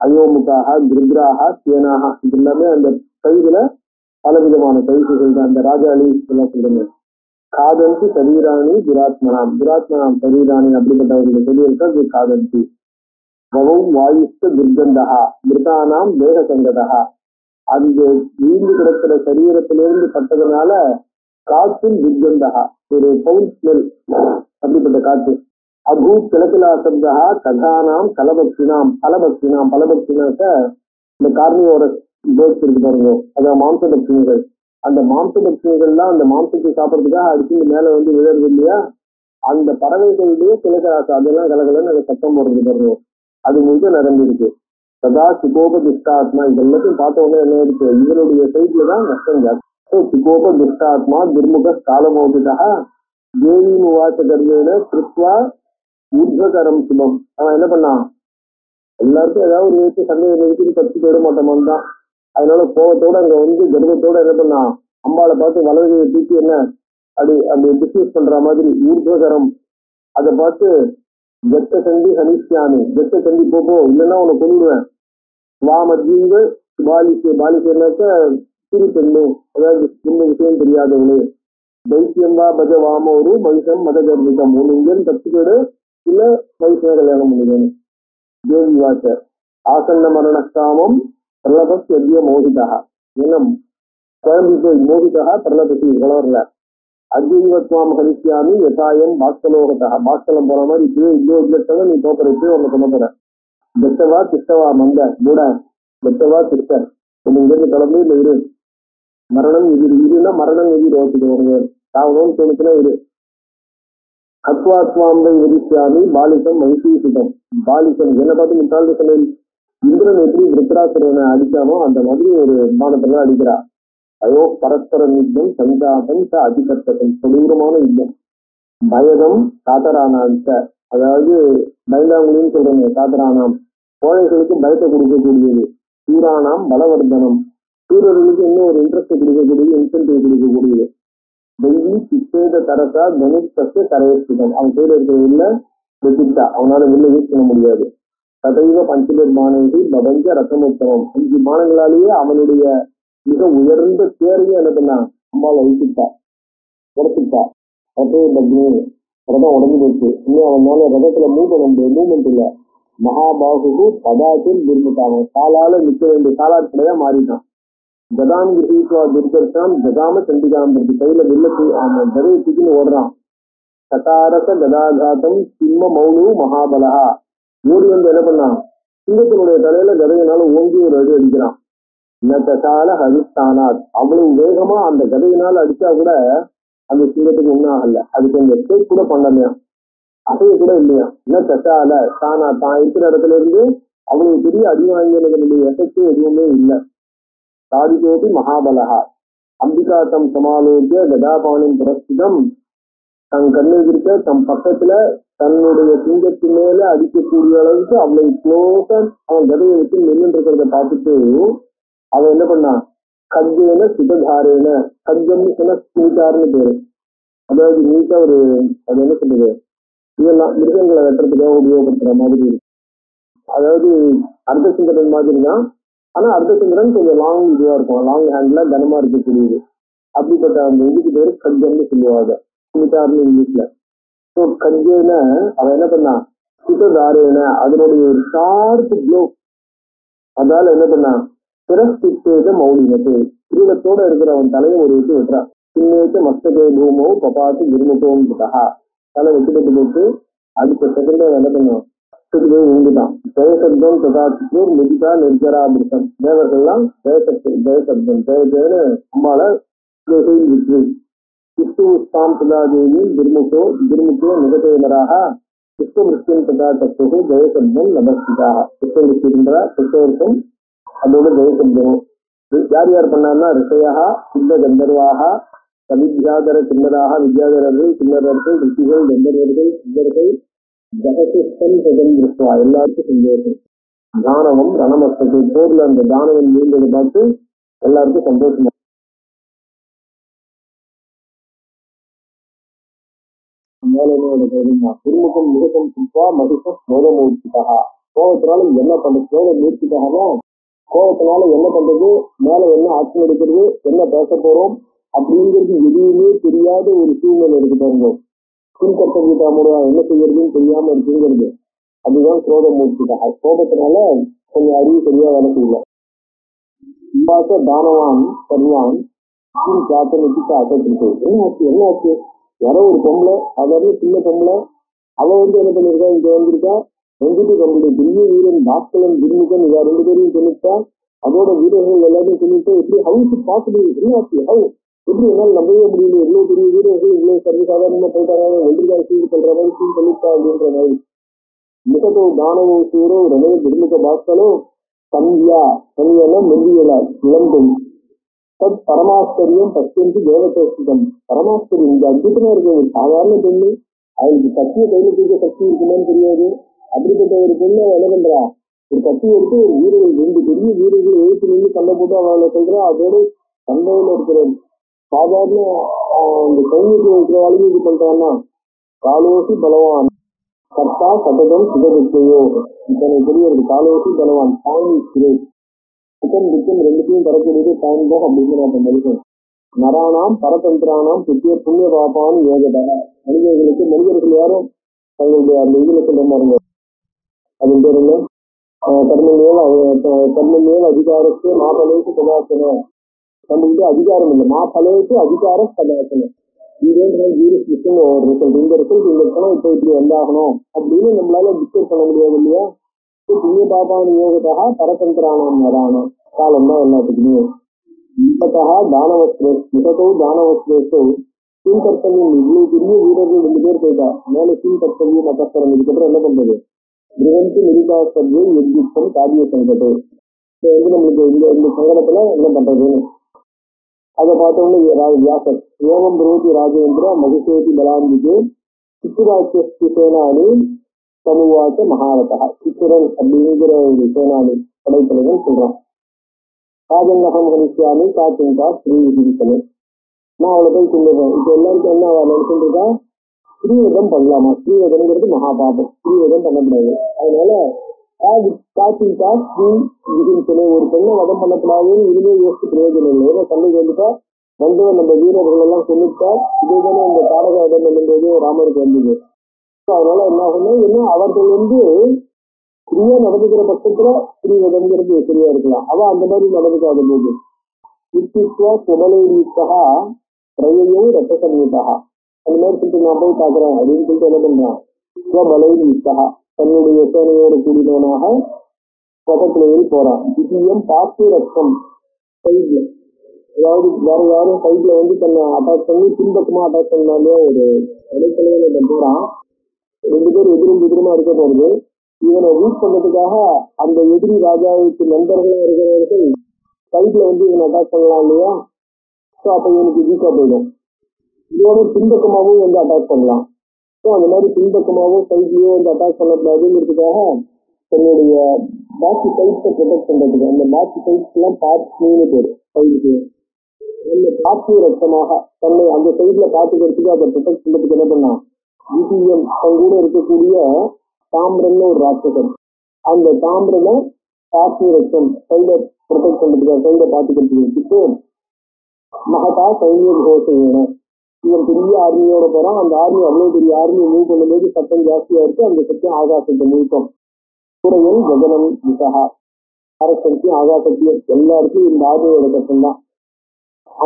அயோமுகாக கிருத்ராக சேனாக, இது எல்லாமே அந்த கைதுல பலவிதமான கைதுகள் தான். அந்த ராஜாளி எல்லாம் சொல்றேன். காதந்தி சரீராணி துராத்மனாம், துராத்மனாம் சரீராணி அப்படிப்பட்டவர்கள் சொல்லியிருக்கா அது காதந்தி. பவம் வாயுஸ்த துர்கந்தகா மிருதானாம் தேக சங்கதகா, அந்த வீழ்ந்து கிடக்கிற சரீரத்திலிருந்து பட்டதுனால காற்றின் துர்கந்தகா, ஒரு பவுல் ஸ்மெல், அப்படிப்பட்ட காற்று. அபூ கிழக்கிலா சப்தா கதானாம் கலபக்ஷினாம், பலபக்ஷினாம், பலபக்ஷினாக்க இந்த கார்னிவோரஸ் பேர்ட்ஸ் இருக்கு பாருங்க, அதான் மாம்ச பக்ஷினிகள். அந்த மாம்ச பக்ஷினிகள்லாம் அந்த மாம்சத்தை சாப்பிட்றதுக்காக அடிச்சு மேல வந்து விழுறது இல்லையா, அந்த பறவைகளுடைய கிழக்கராசு அதெல்லாம் கலகலன்னு அதை சத்தம் போடுறது பாருங்க, அது முழுக்க நடந்துருக்கு. சதா சிகோப துஷ்டாத்மா, இது எல்லாத்தையும் பார்த்த உடனே என்ன இருக்கு, இவருடைய சைட்ல தான் நஷ்டம் ஜாஸ்தி. சிகோப துஷ்டாத்மா துர்முக காலமோதிதா தேவி முவாச கர்வேன கிருத்வா ஊர்வகரம் சுபம். அவன் என்ன பண்ணான், எல்லாருக்கும் ஏதாவது ஒரு வயசு சந்தேகம் நிறுத்தி பச்சு போயிட மாட்டோமான் தான். அதனால கோவத்தோட அங்க வந்து கர்வத்தோட என்ன பண்ணான், அம்பாளை பார்த்து வலதுகையை தூக்கி என்ன அப்படி டிஸ்மிஸ் பண்ற மாதிரி ஊர்வகரம், அதை பார்த்து ஜெட்ட சண்டி ஹனிஷ்யாமி, ஜெட்ட சண்டி போப்போ இல்லைன்னா உன்னை கொண்டுடுவேன். வா மத்தியங்க பாலிசே, பாலிசேனாக்க சிறு பெண்ணு, அதாவது இந்த விஷயம் தெரியாதவளே. தைத்தியம்பா பஜ வாமோரு மகிஷம் மத கர்விதம், ஒன்று இங்கேன்னு தப்பிக்கோடு இல்ல வயசுல கல்யாணம் பண்ணிக்கணும். தேவி வாச ஆசன்ன மரணக்காமம் பிரலபத்ய மோகிதா, ஏன்னா குழந்தை போய் மோகிதா பிரலபதி வளரல. அஜீவத்வாம் ஹரிசியாமி யதாயம் பாஸ்கலோகத்தா, பாஸ்கலம் போற மாதிரி இப்பவே இவ்வளோ இல்லட்டதை நீ தோக்கிற இப்பவே ஒண்ணு சொல்ல போற. பெத்தவா திஷ்டவா மந்த மூட, பெத்தவா திஷ்ட, இங்கிருந்து கிளம்பி இந்த இரு, மரணம் எதிர், இருன்னா மரணம் எதிர் யோசிச்சு வருங்க, தாவணும் தோணுச்சுன்னா இரு. அத்வாத்வாம்பை விரிசியாமி பாலிசம் வைசீசிதம், பாலிசம் என்ன பார்த்து முட்டாள் சொன்னேன், இந்திரன் எப்படி விருத்ராசுரனை அடிச்சானோ அந்த மாதிரி ஒரு பானத்தெல்லாம் அடிக்கிறா. அயோ பரஸ்பர யுத்தம் சஞ்சாதம் ச அதிகர்த்தம், கொடூரமான யுத்தம். பயதம் காதரானாந்த, அதாவது பயந்தாங்குழின்னு சொல்றேன், காதரானாம் கோழைகளுக்கு பயத்தை கொடுக்கக்கூடியது, சூரானாம் பலவர்தனம் சூரர்களுக்கு இன்னும் ஒரு இன்ட்ரெஸ்ட் கொடுக்கக்கூடியது, இன்சென்டிவ் கொடுக்கக்கூடியது. டெய்லி சித்தேத தரசா தனுஷ்டத்தை கரையேற்றிடம், அவன் பேர் இருக்கிறது இல்ல வெற்றிட்டா, அவனால வெளில யூஸ் பண்ண முடியாது. ததைவ பஞ்சநிர்மாணி பவஞ்ச ரத்தமுத்தமம், 5 மானங்களாலேயே அவனுடைய மிக உயர்ந்த தேரையும் என்ன பண்ணா அம்பாவை அழிச்சுட்டா, உடச்சுட்டா. ரத்தே பக்னி, ரதம் உடஞ்சு போச்சு. இன்னும் அவன் மேல ரதத்துல மூவ்மெண்ட் இல்ல. மகாபாகு பதாத்தில் விரும்பிட்டான், காலால நிற்க வேண்டிய காலாட்படையா மாறிட்டான். கதாம் கிரகித்வா துர்தர்ஷாம் ஜகாம சண்டிகாம், கையில வில்லத்து அவன் கதையை தூக்கின்னு ஓடுறான். சகாரச கதாகாத்தம் சிம்ம மௌனு மகாபலகா, ஓடி வந்து என்ன பண்ணான், சிங்கத்தினுடைய தலையில கதையினால ஓங்கி ஒரு அடி அடிக்கிறான். நகால ஹரிஸ்தானாத், அவ்வளவு வேகமா அந்த கதையினால அடிச்சா கூட அந்த சிங்கத்துக்கு ஒன்னும் ஆகல, அதுக்கு அந்த எஸ்கேப் கூட பண்ணலையா, அசைய கூட இல்லையா. நகால தானா, தான் இருக்கிற இடத்துல இருந்து அவ்வளவு பெரிய அடி வாங்கியதனுடைய எஃபெக்ட் எதுவுமே இல்லை. சாதிகோபி மகாபலகா அம்பிகா தம் சமாலோக்கிய கதாபானின் பிரஸ்திதம், தன் கண்ணு இருக்க தம் பக்கத்துல தன்னுடைய சிங்கத்து மேல அடிக்கக்கூடிய அளவுக்கு அவ்வளவு க்ளோஸா அவன் கதையை வச்சு நின்று இருக்கிறத பார்த்துட்டு அவன் என்ன பண்ணான், கஜ்ஜேன சுததாரேன, கஜ்ஜம்னு சொன்னா நீட்டாருன்னு பேரு, அதாவது நீட்டா ஒரு, அது என்ன சொல்றது, இதெல்லாம் மிருகங்களை வெட்டுறதுக்காக உபயோகப்படுத்துற மாதிரி, அதாவது அர்த்தசிங்கரன் மாதிரி தான். ஆனா அர்த்தசிங்கரன் கொஞ்சம் லாங் இதுவா இருக்கும், லாங் ஹேண்ட்ல கனமா இருக்கக்கூடியது. அப்படிப்பட்ட அந்த இதுக்கு பேரு கஜ்ஜம்னு சொல்லுவாங்க, நீட்டாருன்னு இங்கிலீஷ்ல. ஸோ கஜ்ஜேன அவன் என்ன பண்ணான், சுததாரேன, அதனுடைய ஒரு ஷார்ப் க்ளோ, அதால என்ன பண்ணான், சிரஸ்தித்தேத மௌலினத்து, கிரீடத்தோட இருக்கிற அவன் தலையை ஒரு விட்டு வெட்டுறான். சின்னேச்ச மஸ்தகே பூமோ பபாத்து குருமுகோம் புதா, தலை வெட்டுப்பட்டு போட்டு அடுத்த செகண்ட் அவன் என்ன பண்ணான், போய் விழுந்துட்டான். ஜெயசப்தம் ததாச்சித்தூர் மிதிதா நிர்ஜராபிருத்தம், தேவர்கள்லாம் ஜெயசப்தம் ஜெயசப்தம் ஜெய ஜெயன்னு அம்பால விற்று விஷ்ணுஸ்தாம் சுதாதேவியும் துர்முகோ துர்முகோ நிகதேவராக விஷ்ணுமிருஷ்யம் ததா தத்துவோ ஜெயசப்தம் நமஸ்திதாக, விஷ்ணுமிருஷ்டி இருந்தா கிருஷ்ணவருக்கும் அதோட ஜெயசப்தமும். யார் யார் பண்ணார்னா ரிஷயா சித்த கந்தர்வாக கவித்யாதர கிண்ணராக, வித்யாதரர்கள் கிண்ணரர்கள் ரிஷிகள் கந்தர்வர்கள் சித்தர்கள் ஜகசிஷ்டம் சதம் திருஷ்வா, எல்லாருக்கும் சந்தோஷம். தானவம் ரணமஸ்தத்தை, போர்ல அந்த தானவன் மீண்டதை பார்த்து எல்லாருக்கும் சந்தோஷமா. திருமுகம் முகசம் சுப்பா மகிஷம் மோதமூர்த்திகா, கோபத்தினால என்ன பண்றது, மோதமூர்த்திகானா கோபத்தினால என்ன பண்றது, மேல என்ன ஆட்சி எடுக்கிறது, என்ன பேச போறோம் அப்படிங்கிறது எதுவுமே தெரியாத ஒரு சூழ்நிலை இருக்கு பாருங்க. பின்கட்டா என்ன செய்யறதுன்னு தெரியாம இருக்குங்கிறது, அதுதான் குரோதமூர்த்திகா. கோபத்தினால கொஞ்சம் அறிவு சரியா வேலை செய்யல. தானவான் சர்வான் என்ன ஆச்சு, யாரோ ஒரு பொம்பளை, அதாவது சின்ன பொம்பளை, அவன் வந்து என்ன பண்ணிருக்கா, இங்க வந்திருக்கா, வந்துட்டு நம்மளுடைய பெரிய வீரன் பாஸ்கலன் துர்முகன் இவ 2 பேரையும் சொல்லிட்டா, அதோட வீரர்கள் எல்லாத்தையும் சொல்லிட்டு, எப்படி ஹவுஸ் பாசிபிள், என்ன ஆச்சு, எப்படி என்னால் நம்பவே முடியல, எவ்வளவு பெரிய வீரர்கள் இவ்வளவு சர்வசாதாரணமா போயிட்டாங்க, வெள்ளிக்காய் சீடு சொல்ற மாதிரி சீடு சொல்லிட்டா அப்படின்ற மாதிரி. மிகதோ தானவோ சூரோ ரமே துர்முக பாஸ்கலோ சந்தியா, சந்தியா மெல்லியலா இளம்பெண், தத் பரமாஸ்தரியம் பத்தியந்து தேவதோஷிதம், பரமாஸ்தரியம் இந்த அற்புதமா இருக்க ஒரு சாதாரண பெண்ணு, அவளுக்கு கத்திய கையில தூக்க சக்தி இருக்குமான்னு தெரியாது. அப்படிப்பட்ட ஒரு பெண்ணை என்ன பண்றா, ஒரு கத்தி எடுத்து ஒரு வீரர்கள் 2 பெரிய வீரர்கள் எழுத்து நின்று சண்டை போட்டு அவளை சொல்றா. அதோட சண்டையில இருக்கிற சாதாரண இந்த சைன்யத்தில் இருக்கிற வாழ்க்கை இது பண்றான்னா, காலோசி பலவான் கர்த்தா சததம் சுதவித்தையோ, இத்தனை பெரியவருக்கு காலோசி பலவான் சாமி சிறை சுத்தம் துக்கம் 2த்தையும் தரக்கூடியது சாயந்தம் அப்படிங்கிற அந்த மனுஷன். நரானாம் பரதந்திரானாம் புத்திய புண்ணிய பாப்பான்னு ஏகதா, மனிதர்கள் யாரும் தங்களுடைய அந்த இதுல சொல்ல மாறுங்க, அது பேர் என்ன, கர்மமேவ அதிகாரத்து மாபலேக்கு சதாசனம், நம்மகிட்ட அதிகாரம் இல்லை, மாபலேக்கு அதிகார சதாசனம், ஒரு ரிசல்ட், இந்த ரிசல்ட் இங்க இருக்கணும், இப்போ இப்படி வந்தாகணும் அப்படின்னு நம்மளால டிஸ்கஸ் பண்ண முடியாது இல்லையா? புண்ணிய பாபான யோகத்தா பரதந்திரானம் வரானம் காலம் தான் எல்லாத்துக்குமே. இப்பத்தா தானவஸ்திரோ தானவஸ்திரோ சீன் கர்த்தவியம். இவ்வளவு பெரிய வீரர்கள் 2 பேர் போயிட்டா மேல சீன் கர்த்தவியம் அபஸ்தரம். இதுக்கப்புறம் என்ன பண்றது? கிரகந்து நிரிகாசம் எதிர்த்தம் காரிய சங்கத்து நம்மளுக்கு இந்த சங்கடத்துல என்ன பண்றதுன்னு அதை பார்த்தோம்னு வியாசர் ஏவம் புரோதி ராஜேந்திர மகிஷேதி பலாந்திக்கு சித்துராட்சி சேனானி சமுவாச்ச மகாரதா. சித்திரன் அப்படிங்கிற ஒரு சேனானி படைத்தலைவன் சொல்றான், ராஜங்ககம் கணிசியாமி காத்துங்கா ஸ்ரீ விதிக்கணும், நான் அவளை போய் சொல்லுவேன். இப்ப எல்லாருக்கும் என்ன நினைச்சுட்டு இருக்கா, ஸ்ரீவதம் பண்ணலாமா? ஸ்ரீவதம்ங்கிறது மகாபாபம், ஸ்ரீவதம் பண்ணக்கூடாது. அதனால காத்துங்கா ஸ்ரீ விதிக்கணும், ஒரு பெண்ணை வதம் பண்ணக்கூடாதுன்னு இனிமே யோசிச்சு பிரயோஜனம் இல்லை. ஏன்னா கண்ணுக்கு வந்துட்டா வந்தவன் நம்ம வீரர்கள் எல்லாம் சொல்லிட்டா இதேதானே இந்த தாரக வதம் பண்ணும்போது ராமருக்கு வந்தது. அதனால என்ன ஆகும்னா, என்ன அவர்கள் ஸ்ரீயா நடந்துக்கிற பட்சத்துல ஸ்ரீவதம்ங்கிறது சரியா இருக்கலாம். அவ அந்த மாதிரி நடந்துக்காத போது யுக்தித்வா சுபலையுக்தா பிரயையும் ரத்தசம்யுக்தா அந்த மாதிரி சொல்லிட்டு நான் போய் பாக்குறேன் அப்படின்னு சொல்லிட்டு என்ன பண்றான், ஸ்வபலையுக்தா தன்னுடைய சேனையோடு கூடினவனாக பக்கத்திலேயே போறான். திடீயம் பாத்து ரத்தம் சைட்ல, அதாவது வேற யாரும் சைட்ல தன்னை அட்டாக் பண்ணி பின்பக்கமா அட்டாக் பண்ணாலே ஒரு இடைத்தலையில போறான். 2 பேர் எதிரும் இருக்க போறது. இவனை வீட் பண்றதுக்காக அந்த எதிரி ராஜாவுக்கு நண்பர்களா இருக்கிறவர்கள் சைட்ல இவனை அட்டாக் பண்ணலாம் இல்லையா? ஸோ அப்ப இவனுக்கு வீக்கா போயிடும். இதோட பின்பக்கமாகவும் அட்டாக் பண்ணலாம். ஸோ அந்த மாதிரி பின்பக்கமாகவும் சைட்லயோ அட்டாக் பண்ணக்கூடாதுங்கிறதுக்காக தன்னுடைய பாக்கி சைட்ஸை ப்ரொடெக்ட் பண்றதுக்கு அந்த பாக்கி சைட்ஸ் எல்லாம் பார்ட்ஸ்னு பேரு சைடுக்கு அந்த பாக்கி ரத்தமாக தன்னை அந்த சைட்ல பாத்துக்கிறதுக்கு அதை ப்ரொடெக்ட் பண்றதுக்கு என்ன பண்ணான், விதியம் கூட இருக்கக்கூடிய தாமிரன்னு ஒரு ராட்சசன், அந்த தாமிரனை காஷ்மீர் ரத்தம் சைட ப்ரொடெக்ட் பண்றதுக்கு சைட பாத்துக்கிறதுக்கு வச்சுட்டு மகதா சைன்ய கோஷம் இவன் பெரிய ஆர்மியோட போறான். அந்த ஆர்மி அவ்வளவு பெரிய ஆர்மியை மூவ் பண்ணும்போது சத்தம் ஜாஸ்தியா இருக்கு. அந்த சத்தம் ஆகாசத்தை முழுக்கம் சூரையன் ஜகனம் விசகா அரசக்தியும் ஆகாசக்தியும் எல்லா இடத்துலையும் இந்த ஆர்மியோட சத்தம் தான்.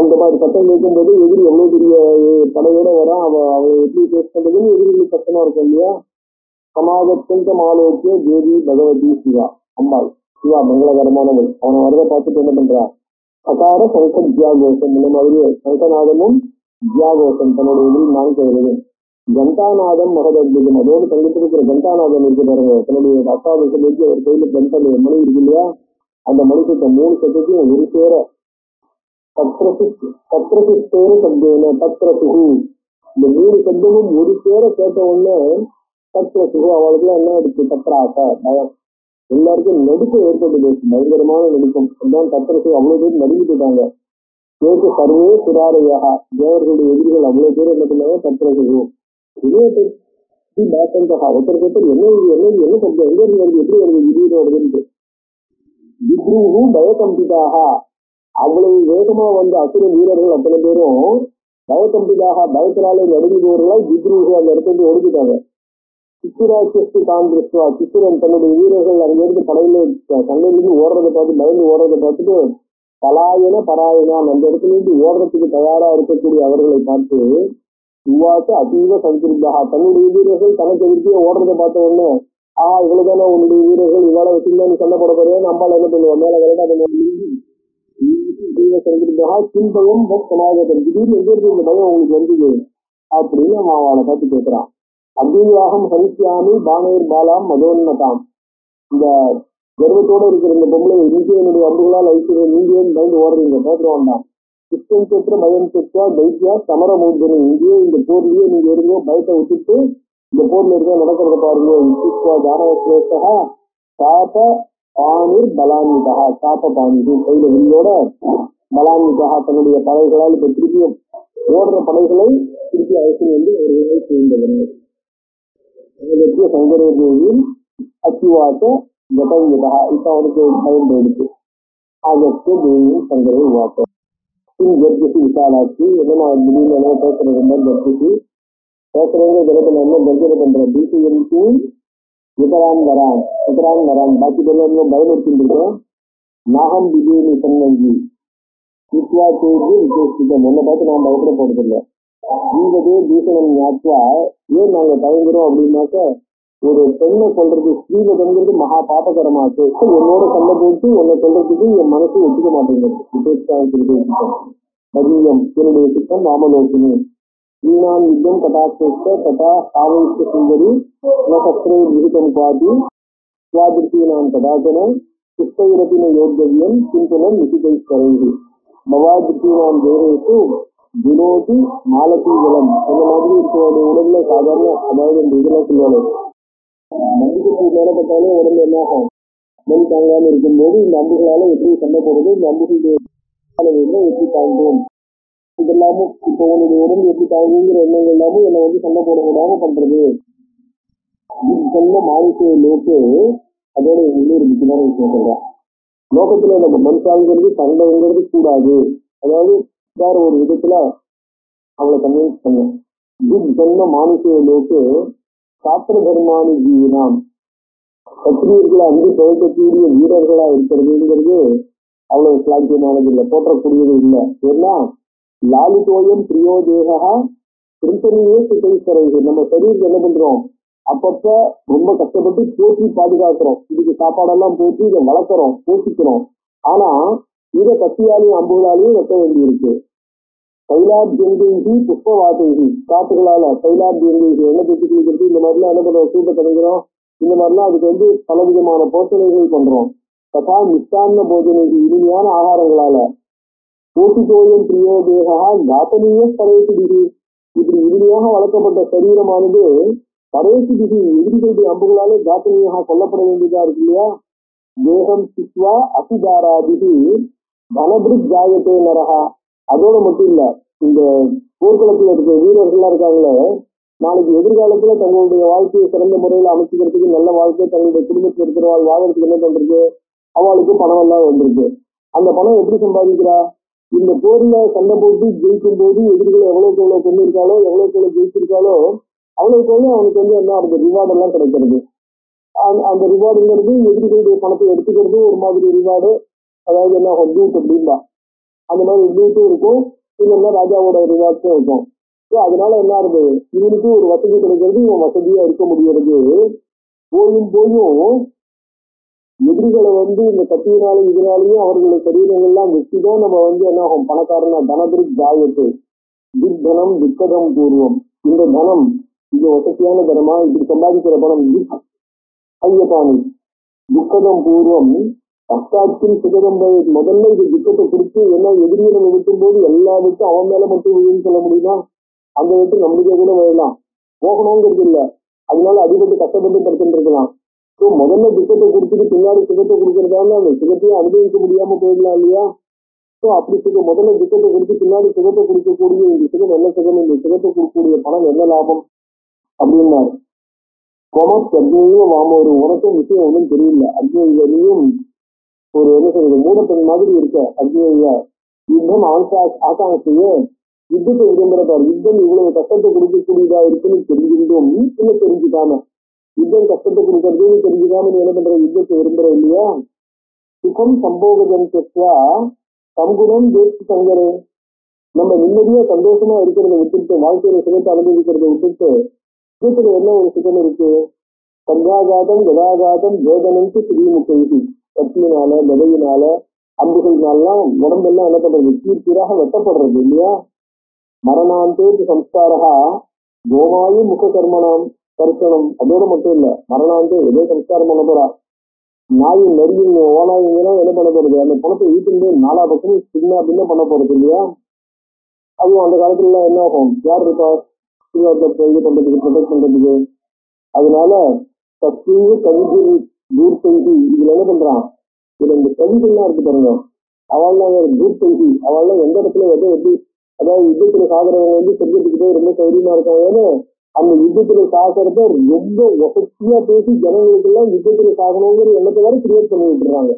அந்த மாதிரி சத்தம் கேட்கும்போது எதிரி எவ்வளவு பெரிய படையோட வரான், அவளை எப்படி பேஸ் பண்றதுன்னு எதிரிகளுக்கு கஷ்டமா இருக்கும் இல்லையா? சமாஜத்தின் ஆலோக்கிய தேவி பகவதி சிவா அம்பாள், சிவா மங்களகரமானவள். அவனை வரத பார்த்துட்டு என்ன பண்றா, சகார சங்க ஜியாகோஷம் இந்த மாதிரி சங்கநாதமும் ஜியாகோஷம் தன்னுடைய எதிரில் நான் செய்கிறது. கண்டாநாதம் மகதம் அதோடு தங்கிட்டு இருக்கிற கண்டாநாதம் இருக்கு பாருங்க, தன்னுடைய அஷ்டாதசம் வச்சு ஒரு கையில கண்டா மணி இருக்கு இல்லையா? அந்த மணி சத்தம் 3 சத்தத்தையும் ஒரு சேர பத்திரசித்தேன சப்தேன பத்திரசுகு இந்த 3 சப்தமும் ஒரு சேர கேட்ட உடனே பத்திரசுகு அவளுக்குலாம் என்ன இருக்கு, பத்திராச பயம், எல்லாருக்கும் நடுக்கம் ஏற்பட்டது, பயங்கரமான நடுக்கம். அதான் பத்திரசுகு அவ்வளவு பேர் நடுங்கிட்டுட்டாங்க. கேட்டு சர்வே சுராரையா தேவர்களுடைய எதிரிகள் அவ்வளவு பேர் என்ன பண்ணாங்க, பத்திரசுகு ஒருத்தருக்கு என்ன சப்தம் எங்க இருந்து வருது, எப்படி வருது, திடீர்னு வருதுன்னு வித்ரூஹு பயகம்பிதாக அவ்வளவு வேகமா அசுர வீரர்கள் அத்தனை பேரும் பயகம்பிதாக பயத்தினாலே நடுங்குபவர்களால் வித்ரூஹு அந்த இடத்துல ஒடுக்கிட்டாங்க. சித்திராட்சி காங்கிரஸ்வா சித்திரன் தன்னுடைய வீரர்கள் அங்கிருந்து படையில சண்டையிலிருந்து ஓடுறதை பார்த்து பயந்து ஓடுறதை பார்த்துட்டு பலாயன பராயணான் அந்த இடத்துல இருந்து ஓடுறதுக்கு தயாரா இருக்கக்கூடிய அவர்களை பார்த்து இவ்வாறு அதீவ சங்கிருந்தா தன்னுடைய வீரர்கள் தனக்கு எதிர்த்து ஓடுறதை பார்த்த உடனே இவ்வளவுதானே உன்னுடைய வீரர்கள் இவ்வளவு வச்சுருந்தா நீ சண்டை போட போறேன், நம்மளால என்ன பண்ணுவோம் மேல கரெக்டா சங்கிருந்தா பின்பயம் சமாஜம் திடீர்னு எங்க இருக்கு இந்த பயம் உங்களுக்கு வந்தது அப்படின்னு அவனை பார்த்து கேட்கிறான். அபிவாகம் ஹரிசியாமி பானேர் பாலாம் மதோன்னதாம் இந்த கர்வத்தோட இருக்கிற இந்த பொம்பளை இங்கே என்னுடைய அம்புகளால் அழிச்சிருந்த நீங்க பயந்து ஓடுறீங்க பேசுறோம்டாம். சித்தம் சேத்திர பயம் சேத்வா தைத்தியா சமர மூர்தனி இங்கேயே இந்த போர்லயே நீங்க இருந்தோ பயத்தை விட்டுட்டு இந்த போர்ல இருக்க நடக்கிறத பாருங்க. இத்தித்வா தானவஸ்லேஷா சாப பாணிர் பலான்விதா சாப்ப பாணிது கையில வில்லோட பலான்விதா தன்னுடைய படைகளால் இப்ப திருப்பி ஓடுற படைகளை திருப்பி அவசியம் அவர்களை சேர்ந்தவர்கள் அதற்கு சங்கரதேவியில் அத்திவாச கதவியதா இப்ப அவனுக்கு பயம் போயிடுச்சு. அதற்கு தேவியும் சங்கரை வாசம் கர்ஜசி விசாலாச்சு என்ன திடீர்னு என்ன பேசுறது கர்ஜசி பேசுறவங்க தினத்துல என்ன கர்ஜனை பண்ற டிசிஎம்க்கு விதரான் வரான் பாக்கி பேர்ல பயன்படுத்திட்டு இருக்கோம். நாகம் திடீர்னு சொன்னி வித்வா தேதி விசேஷித்தம் என்னை பார்த்து நான் பயப்பட போறதில்லை. ஜீவதே தூஷணம் ஞாபகா. ஏன் நாங்க தயங்குறோம் அப்படின்னாக்க, ஒரு பெண்ணை சொல்றது ஸ்ரீவதங்கிறது மகா பாபகரமாச்சு. என்னோட சண்டை போட்டு உன்னை சொல்றதுக்கு என் மனசு ஒத்துக்க மாட்டேங்குது. மதியம் என்னுடைய சித்தம் ராமலோகினி வீணான் யுத்தம் கதாசிஷ்ட கதா காவலிஷ்ட சுந்தரி நசஸ்திரே விகிதம் பாதி சுவாதிருத்தீனாம் கதாச்சன புஷ்பைரத்தின யோகவியம் சிந்தனம் நிசிதைக்கரைகி பவாதிருத்தீனாம் ஜெயரேசு வினோதி மாலதி ஜலம். அந்த மாதிரி இருக்கிற உடம்புல சாதாரண, அதாவது இந்த இதெல்லாம் சொல்லுவாங்க, நம்பிக்கை மேலப்பட்டாலே உடம்பு என்னாகும், நெல் தாங்காம இருக்கும்போது இந்த அம்புகளால எப்படி சண்டை போடுறது, இந்த அம்புகளுடைய எப்படி தாங்குவோம், இதெல்லாமும் இப்போ உன்னுடைய உடம்பு எப்படி தாங்குங்கிற எண்ணங்கள் எல்லாமும் என்னை வந்து சண்டை போட விடாம பண்றது. சொன்ன மானிச லோக்கு அதோட இன்னொரு முக்கியமான விஷயம் சொல்றேன். லோகத்துல நம்ம மனுஷாங்கிறது சண்டைங்கிறது கூடாது. அதாவது வேற ஒரு விதத்துல அவளை கன்வின்ஸ் பண்ண சொன்ன மானிச லோக்கு சாத்திர தர்மானு ஜீவனாம் சத்திரியர்களை அங்கு துவைக்கக்கூடிய வீரர்களா இருக்கிறதுங்கிறது அவ்வளவு சாத்தியமானது இல்லை, போற்றக்கூடியது இல்லை. ஏன்னா லாலிதோயம் பிரியோ தேகா திருத்தணியே சிதைசரைகள். நம்ம சரீரத்தை என்ன பண்றோம், அப்பப்ப ரொம்ப கஷ்டப்பட்டு போற்றி பாதுகாக்கிறோம், இதுக்கு சாப்பாடெல்லாம் போற்றி இதை வளர்க்குறோம், போஷிக்கிறோம். ஆனா இதை கத்தியாலையும் அம்புகளாலையும் வெட்ட வேண்டி இருக்கு. தைலாபியங்கி புஷ்பவாதேகி, காட்டுகளால தைலாபியங்கி எண்ணெய் தேச்சு குளிக்கிறது, இந்த மாதிரிலாம் என்ன பண்றோம், சூட்டை கிடைக்கிறோம், இந்த மாதிரிலாம் அதுக்கு வந்து பலவிதமான போஷணைகள் பண்றோம். ததா மிஷ்டான்ன போஜனைக்கு இனிமையான ஆகாரங்களால போட்டித்தோயம் பிரியோ தேகா காத்தனீய பரேசிடிகி, இப்படி இனிமையாக வளர்க்கப்பட்ட சரீரமானது பரேசிடிகி எதிரிகளுடைய அம்புகளாலே காத்தனீயாக கொல்லப்பட வேண்டியதா இருக்கு இல்லையா. தேகம் சித்வா அசிதாராதிகி தனபிரிக் ஜாயத்தே நரகா. அதோட மட்டும் இல்ல, இந்த போர்க்களத்தில் இருக்கிற வீரர்கள்லாம் இருக்காங்களே, நாளைக்கு எதிர்காலத்துல தங்களுடைய வாழ்க்கையை சிறந்த முறையில அமைச்சுக்கிறதுக்கு, நல்ல வாழ்க்கை தங்களுடைய குடும்பத்தில் இருக்கிற வாழ்றதுக்கு என்ன பண்றது, அவளுக்கு பணம் எல்லாம் வந்திருக்கு. அந்த பணம் எப்படி சம்பாதிக்கிறா, இந்த போர்ல சண்டை போட்டு ஜெயிக்கும் போது எதிரிகளை எவ்வளவுக்கு எவ்வளவு கொண்டு இருக்காளோ, எவ்வளவுக்கு எவ்வளவு ஜெயிச்சிருக்காளோ அவ்வளவுக்கு எவ்வளவு அவனுக்கு வந்து என்ன ஆகுது, ரிவார்டு எல்லாம் கிடைக்கிறது. அந்த ரிவார்டுங்கிறது எதிரிகளுடைய பணத்தை எடுத்துக்கிறது ஒரு மாதிரி ரிவார்டு. அதாவது என்ன ஹொட்டூட் அப்படின்பா, அந்த மாதிரி ஹொட்டூட்டும் இருக்கும், இல்லைன்னா ராஜாவோட ரிவார்ட்ஸும் இருக்கும். ஸோ அதனால என்ன ஆகுது, இவனுக்கு ஒரு வசதி கிடைக்கிறது, இவன் வசதியா இருக்க முடிகிறது. போயும் எதிரிகளை வந்து இந்த கத்தியினாலும் இதனாலையும் அவர்களுடைய சரீரங்கள்லாம் வெற்றிதான் நம்ம வந்து என்ன ஆகும், பணக்காரனா தனபிரிக் ஜாயத்து திக் தனம் திக்கதம் பூர்வம். இந்த தனம் இது வசதியான தனமா, இப்படி சம்பாதிக்கிற பணம் ஐயப்பானி துக்கதம் பூர்வம் பஷ்டாட்சியில் சுகதம். முதல்ல இது துக்கத்தை குறித்து, ஏன்னா எதிரியை நம்ம விட்டும் போது எல்லா விட்டும் அவன் மேல மட்டும் விழுன்னு சொல்ல முடியுமா, அந்த விட்டு நம்மளுக்கே கூட விழலாம், போகணுங்கிறது இல்லை. அதனால அடிபட்டு கஷ்டப்பட்டு படுத்துட்டு இருக்கலாம். ஸோ முதல்ல துக்கத்தை கொடுத்துட்டு பின்னாடி சுகத்தை கொடுக்கறதால அந்த சுகத்தையும் அனுபவிக்க முடியாம போயிடலாம் இல்லையா. ஸோ அப்படி முதல்ல துக்கத்தை கொடுத்து பின்னாடி சுகத்தை கொடுக்கக்கூடிய இந்த சுகம் என்ன சுகம், இந்த சுகத்தை கொடுக்கக்கூடிய பணம் என்ன லாபம் அப்படின்னாரு. ஒரு உனக்கும் விஷயம் ஒன்றும் தெரியல, அக்னியும் ஒரு என்ன சொல்றது மூடப்பெண் மாதிரி இருக்க. அக்னியா யுத்தம் ஆகாங்கைய யுத்தத்தை விரும்புறப்பாரு. யுத்தம் இவ்வளவு கஷ்டத்தை கொடுக்கக்கூடியதா இருக்குன்னு தெரிஞ்சுட்டும் இன்னும் தெரிஞ்சுக்காம, யுத்தம் கஷ்டத்தை கொடுக்கறதுன்னு தெரிஞ்சுக்காம நீ என்ன பண்ற, யுத்தத்தை விரும்புற இல்லையா. சுகம் சம்போகஜம் செற்றா சங்குணம் தேசி சங்கரே. நம்ம நிம்மதியா சந்தோஷமா இருக்கிறத விட்டுட்டு, வாழ்க்கையில சுகத்தை அனுபவிக்கிறத விட்டுட்டு, யுத்தத்துல என்ன ஒரு சுகம் இருக்கு, சந்தாகாதம் கதாகாதம் வேதனம்க்கு ஸ்ரீமுகி. கத்தியினால கதையினால அம்புகளினாலாம் உடம்பெல்லாம் என்ன பண்றது, கீர்த்தியாக வெட்டப்படுறது இல்லையா. மரணாந்தேக்கு சம்ஸ்காரா கோமாயு முக கர்மணம் கர்ஷனம். அதோட மட்டும் இல்ல, மரணாந்தே ஏதோ சம்ஸ்காரம் பண்ண போறா, நாயும் நெறியும் ஓனாயுங்கன்னா என்ன பண்ண போறது, அந்த பணத்தை வீட்டுக்கு நாலா பக்கமும் சின்ன பின்ன பண்ண போறது இல்லையா. அதுவும் அந்த காலத்துல எல்லாம் என்ன ஆகும், யார் இருக்கா இது பண்றதுக்கு, ப்ரொடெக்ட் பண்றதுக்கு. அதனால சத்திய கவிதை தூர் செய்தி இதுல என்ன பண்றான், இதுல இந்த கவிதைலாம் இருக்கு பாருங்க, அவள்லாம் தூர் செய்தி, அவள்லாம் எந்த இடத்துல எதை எப்படி, அதாவது யுத்தத்துல சாகுறவங்க வந்து சொர்க்கத்துக்கிட்டே ரொம்ப தைரியமா இருக்காங்கன்னு அந்த யுத்தத்துல சாகிறத ரொம்ப வசதியா பேசி ஜனங்களுக்கு எல்லாம் யுத்தத்துல சாகணுங்கிற எண்ணத்தை வேற கிரியேட் பண்ணி விட்டுறாங்க.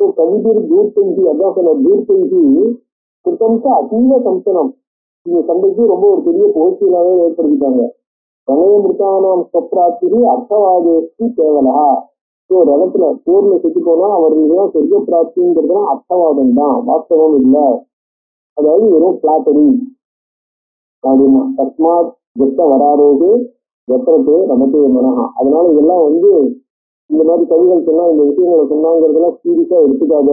ஸோ கவிதை தூர் செய்தி, அதான் சொன்ன தூர் செய்தி சுத்தம்சா அதீத சம்சனம், இந்த சண்டைக்கு ரொம்ப ஒரு பெரிய புகழ்ச்சியிலாவே ஏற்படுத்திட்டாங்க. கணயமிருத்தானாம் சப்ராத்திரி அர்த்தவாதேசி கேவலா. ஸோ ஒரு இடத்துல போர்ல செத்து போனா அவர்களுக்கு சொர்க்க பிராப்திங்கிறதுலாம் அர்த்தவாதம் தான், வாஸ்தவம் இல்லை. அதாவது வெறும் பிளாட்டரி. அப்படின்னா தஸ்மாத் கெட்ட வராரோது வெப்பரத்து ரமத்தே மனஹா. அதனால இதெல்லாம் இந்த மாதிரி கவிகள் சொன்னா இந்த விஷயங்களை சொன்னாங்கிறதெல்லாம் சீரியஸா எடுத்துக்காத.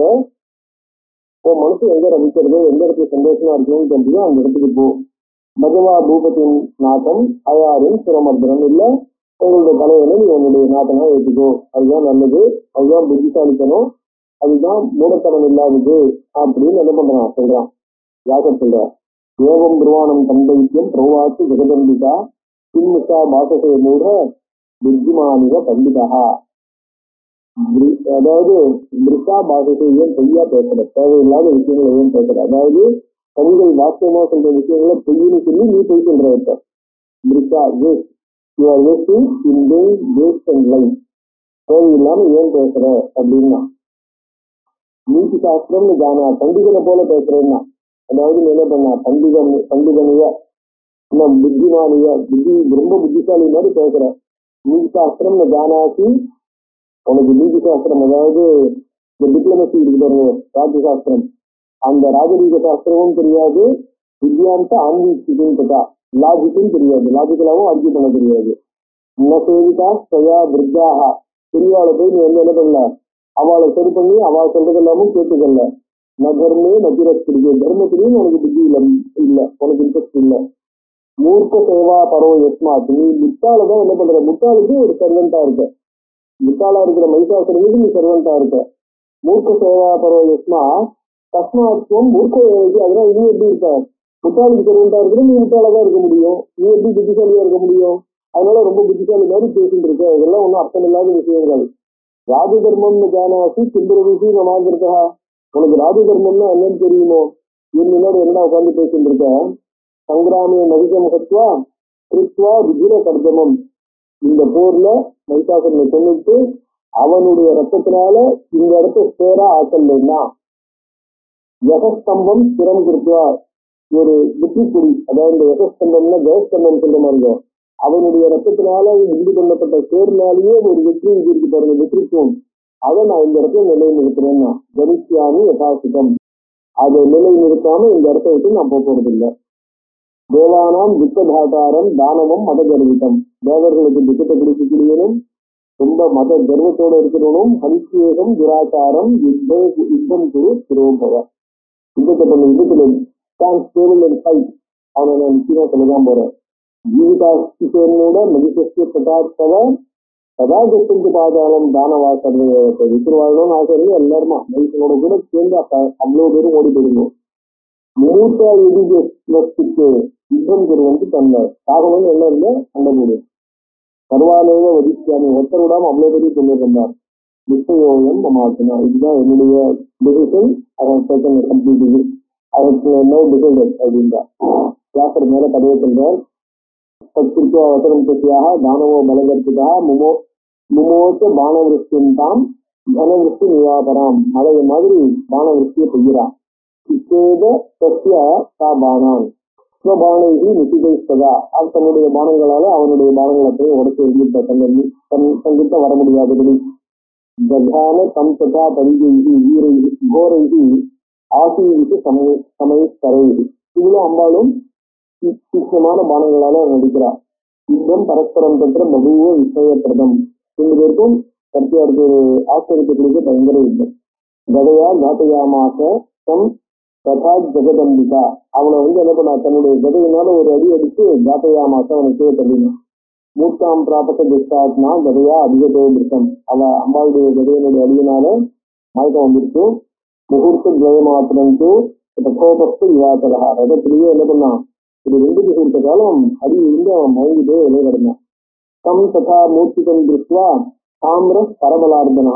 உன் மனசு எங்க ரமிக்கிறது, எந்த இடத்துல சந்தோஷமா இருக்கணும்னு தெரிஞ்சு அந்த இடத்துக்கு போ. பகவா பூபத்தின் நாட்டம் அயாரின் சுரமர்தனம் இல்ல, உங்களுடைய தலைவனை நீ உன்னுடைய நாட்டனா ஏற்றுக்கோ, அதுதான் நல்லது, அதுதான் புத்திசாலித்தனம், அதுதான் மூடத்தனம் இல்லாதது அப்படின்னு என்ன பண்றான் சொல்றான். யாசர் சொல்ற ஏவம் புருவானம் தந்தைத்தியம் பிரவாத்து ஜெகதம்பிகா பின்முஷா பாசசே மூட புத்திமானிக பண்டிதா. அதாவது மிருஷா பாசத்தை ஏன் பொய்யா பேசுற, தேவையில்லாத விஷயங்களை ஏன் பேசுற, அதாவது கவிகள் வாஸ்தவமா சொல்ற விஷயங்களை பொய்ன்னு சொல்லி நீ பொய் சொல்ற. இப்ப மிருஷா தேவையில்லாம ஏன் பேசுற அப்படின்னா நீதி சாஸ்திரம்னு ஜானா பண்டிகனை போல பேசுறேன்னா, அதாவது என்ன பண்ணா பண்டிதனைய புத்திமானிய புத்தி ரொம்ப புத்திசாலி மாதிரி பேசுற. நீதி சாஸ்திரம்னு ஜானாசி, உனக்கு நீதி சாஸ்திரம் அதாவது இந்த டிப்ளமசி இருக்கு பாருங்க, ராஜசாஸ்திரம், அந்த ராஜரீக சாஸ்திரமும் தெரியாது, வித்யாந்த ஆன்மீகா லாஜிக்கும் தெரியாது, லாஜிக்கலாவும் ஆர்கியூ பண்ண தெரியாது. சேவிதா ஸ்வயா விருத்தாக, பெரியவாளை போய் நீ என்ன பண்ணல, அவளை சரி பண்ணி அவள் சொல்றது எல்லாமும் கேட்டுக்கல. நகர்மே நதிரஸ்திரிக்கு, தர்மத்திலையும் உனக்கு புத்தி இல்ல, உனக்கு இன்ட்ரெஸ்ட் இல்லை. மூர்க்க சேவா பரவ யஸ்மாத், நீ முட்டாளதான் என்ன பண்ற, முட்டாளுக்கு ஒரு சர்வெண்டா இருக்க, முட்டாளா இருக்கிற மைசாசுரனுக்கு நீ சர்வெண்டா இருக்க. மூர்க்க சேவா பரவ யஸ்மா தஸ்மாத்வம் மூர்க்க, அதனால நீ எப்படி இருக்க, முட்டாளுக்கு சர்வெண்டா இருக்கிற நீ முட்டாளதான் இருக்க முடியும், நீ எப்படி புத்திசாலியா இருக்க முடியும். அதனால ரொம்ப புத்திசாலி மாதிரி பேசிட்டு இருக்க, இதெல்லாம் ஒன்றும் அர்த்தம் இல்லாத விஷயங்கள். ராஜ தர்மம்னு ஜானாசி சிந்திரவிசி சமாந்திருக்கா, உனக்கு ராஜ தர்மம்னா என்னன்னு தெரியுமோ, என் முன்னாடி என்ன உட்காந்து பேசிட்டு இருக்க. சங்கிராமிய நதிசமுகத்வா கிருத்வா விதிர கர்தமம், இந்த போர்ல மைசாசுரனை கொண்டுட்டு அவனுடைய ரத்தத்தினால இந்த இடத்த சேரா ஆக்கலைன்னா யகஸ்தம்பம் ஸ்திரம் கிருத்வா, ஒரு வெற்றிக்குடி, அதாவது இந்த யகஸ்தம்பம்னா ஜெயஸ்தம்பம் சொல்ற மாதிரி அவனுடைய ரத்தத்தினால உண்டு கொள்ளப்பட்ட சேர்னாலேயே ஒரு வெற்றி இருக்கு பாருங்க, வெற்றிக்கும் அதை நான் இந்த இடத்துல நிலை நிறுத்துறேன்னா கணிசியாமி யதாசிதம், அதை நிலை நிறுத்தாம இந்த இடத்த விட்டு நான் போறது இல்லை. தேவானாம் துக்கதாதாரம் தானமும் மத கர்விதம், தேவர்களுக்கு துக்கத்தை பிடிக்கக்கூடியவனும் ரொம்ப மத கர்வத்தோட இருக்கிறவனும் ஹரிசேகம் துராச்சாரம் யுத்தம் குரு திரோபவ, யுத்தத்தை பண்ண யுத்தத்துல அவனை நான் நிச்சயமா சொல்லதான் போறேன். ஜீவிதாஸ்திசேனோட மதிசஸ்ய பதார்த்தவ சதாகத்திற்கு பாதாளம் தானவா சர்வத்தை வித்துருவாழணும்னு ஆசை எல்லாருமா மனுஷனோட கூட சேர்ந்து அவ்வளவு பேரும் ஓடி போயிடணும். மூட்டா எதிர்க்கு யுத்தம் குரு தன்னை சாகணும்னு என்ன இல்லை சண்டை போடு. சர்வாலேக வதிஷ்யாமி, ஒருத்தர் விடாம அவ்வளவு பேரும் சொல்லியிருந்தார். நிச்சயோயம் மமாசனா, இதுதான் என்னுடைய டிசிஷன், அதை கம்ப்ளீட் நோ டிசைடட் அப்படின்றா. வியாசர் மேல கதையை சொல்றார். சத்கிருத்தியா வசனம் சத்தியாக தானவோ பலகர்த்திதா முமோச்ச பானவிருஷ்டின் தாம் தனவிருஷ்டி நிவாபராம், மழை மாதிரி பானவிருஷ்டியை பெய்கிறான். இச்சேத சத்திய சா பானான் ஸ்வபானைகி நிசிதைஸ்ததா, அவன் தன்னுடைய பானங்களால அவனுடைய பானங்களை போய் உடச்சு எரிஞ்சிட்ட தங்கிட்ட வர முடியாதபடி. ஜகான தம் ததா பரிகைகி வீரைகி கோரைகி ஆசீவிக்கு சமைஸ்தரைகி, இவ்வளவு அம்பாலும் சீக்கிரமான பானங்களால நடிக்கிறார். யுத்தம் பரஸ்பரம் பெற்ற பகுவ விஷயப்பிரதம், ரெண்டு பேருக்கும் கத்தியாருக்கு ஒரு ஆச்சரியத்தை கொடுக்க பயங்கர யுத்தம். கதையா காட்டையாமாக தம் ததா ஜெகதம்பிகா, அவனை என்ன பண்ணா, தன்னுடைய கதையினால ஒரு அடி அடித்து காட்டையாமாக அவனை கீழே தள்ளினான். மூத்தாம் பிராபக துஷ்டாத்மா கதையா அதிகதோ மிருத்தம், அவ அம்பாளுடைய கதையினுடைய அடியினால மயக்கம் வந்துருச்சு. முகூர்த்த ஜெயமாத்திரம் தோபஸ்து யுவாசகா, ரதத்திலேயே என்ன பண்ணான், ஒரு 2 முகூர்த்த காலம் அடி இருந்து அவன் மயங்கிட்டே வெளியே கிடந்தான். தம் ததா மூர்த்திகம் திருஷ்வா தாமிர பரபலார்த்தனா,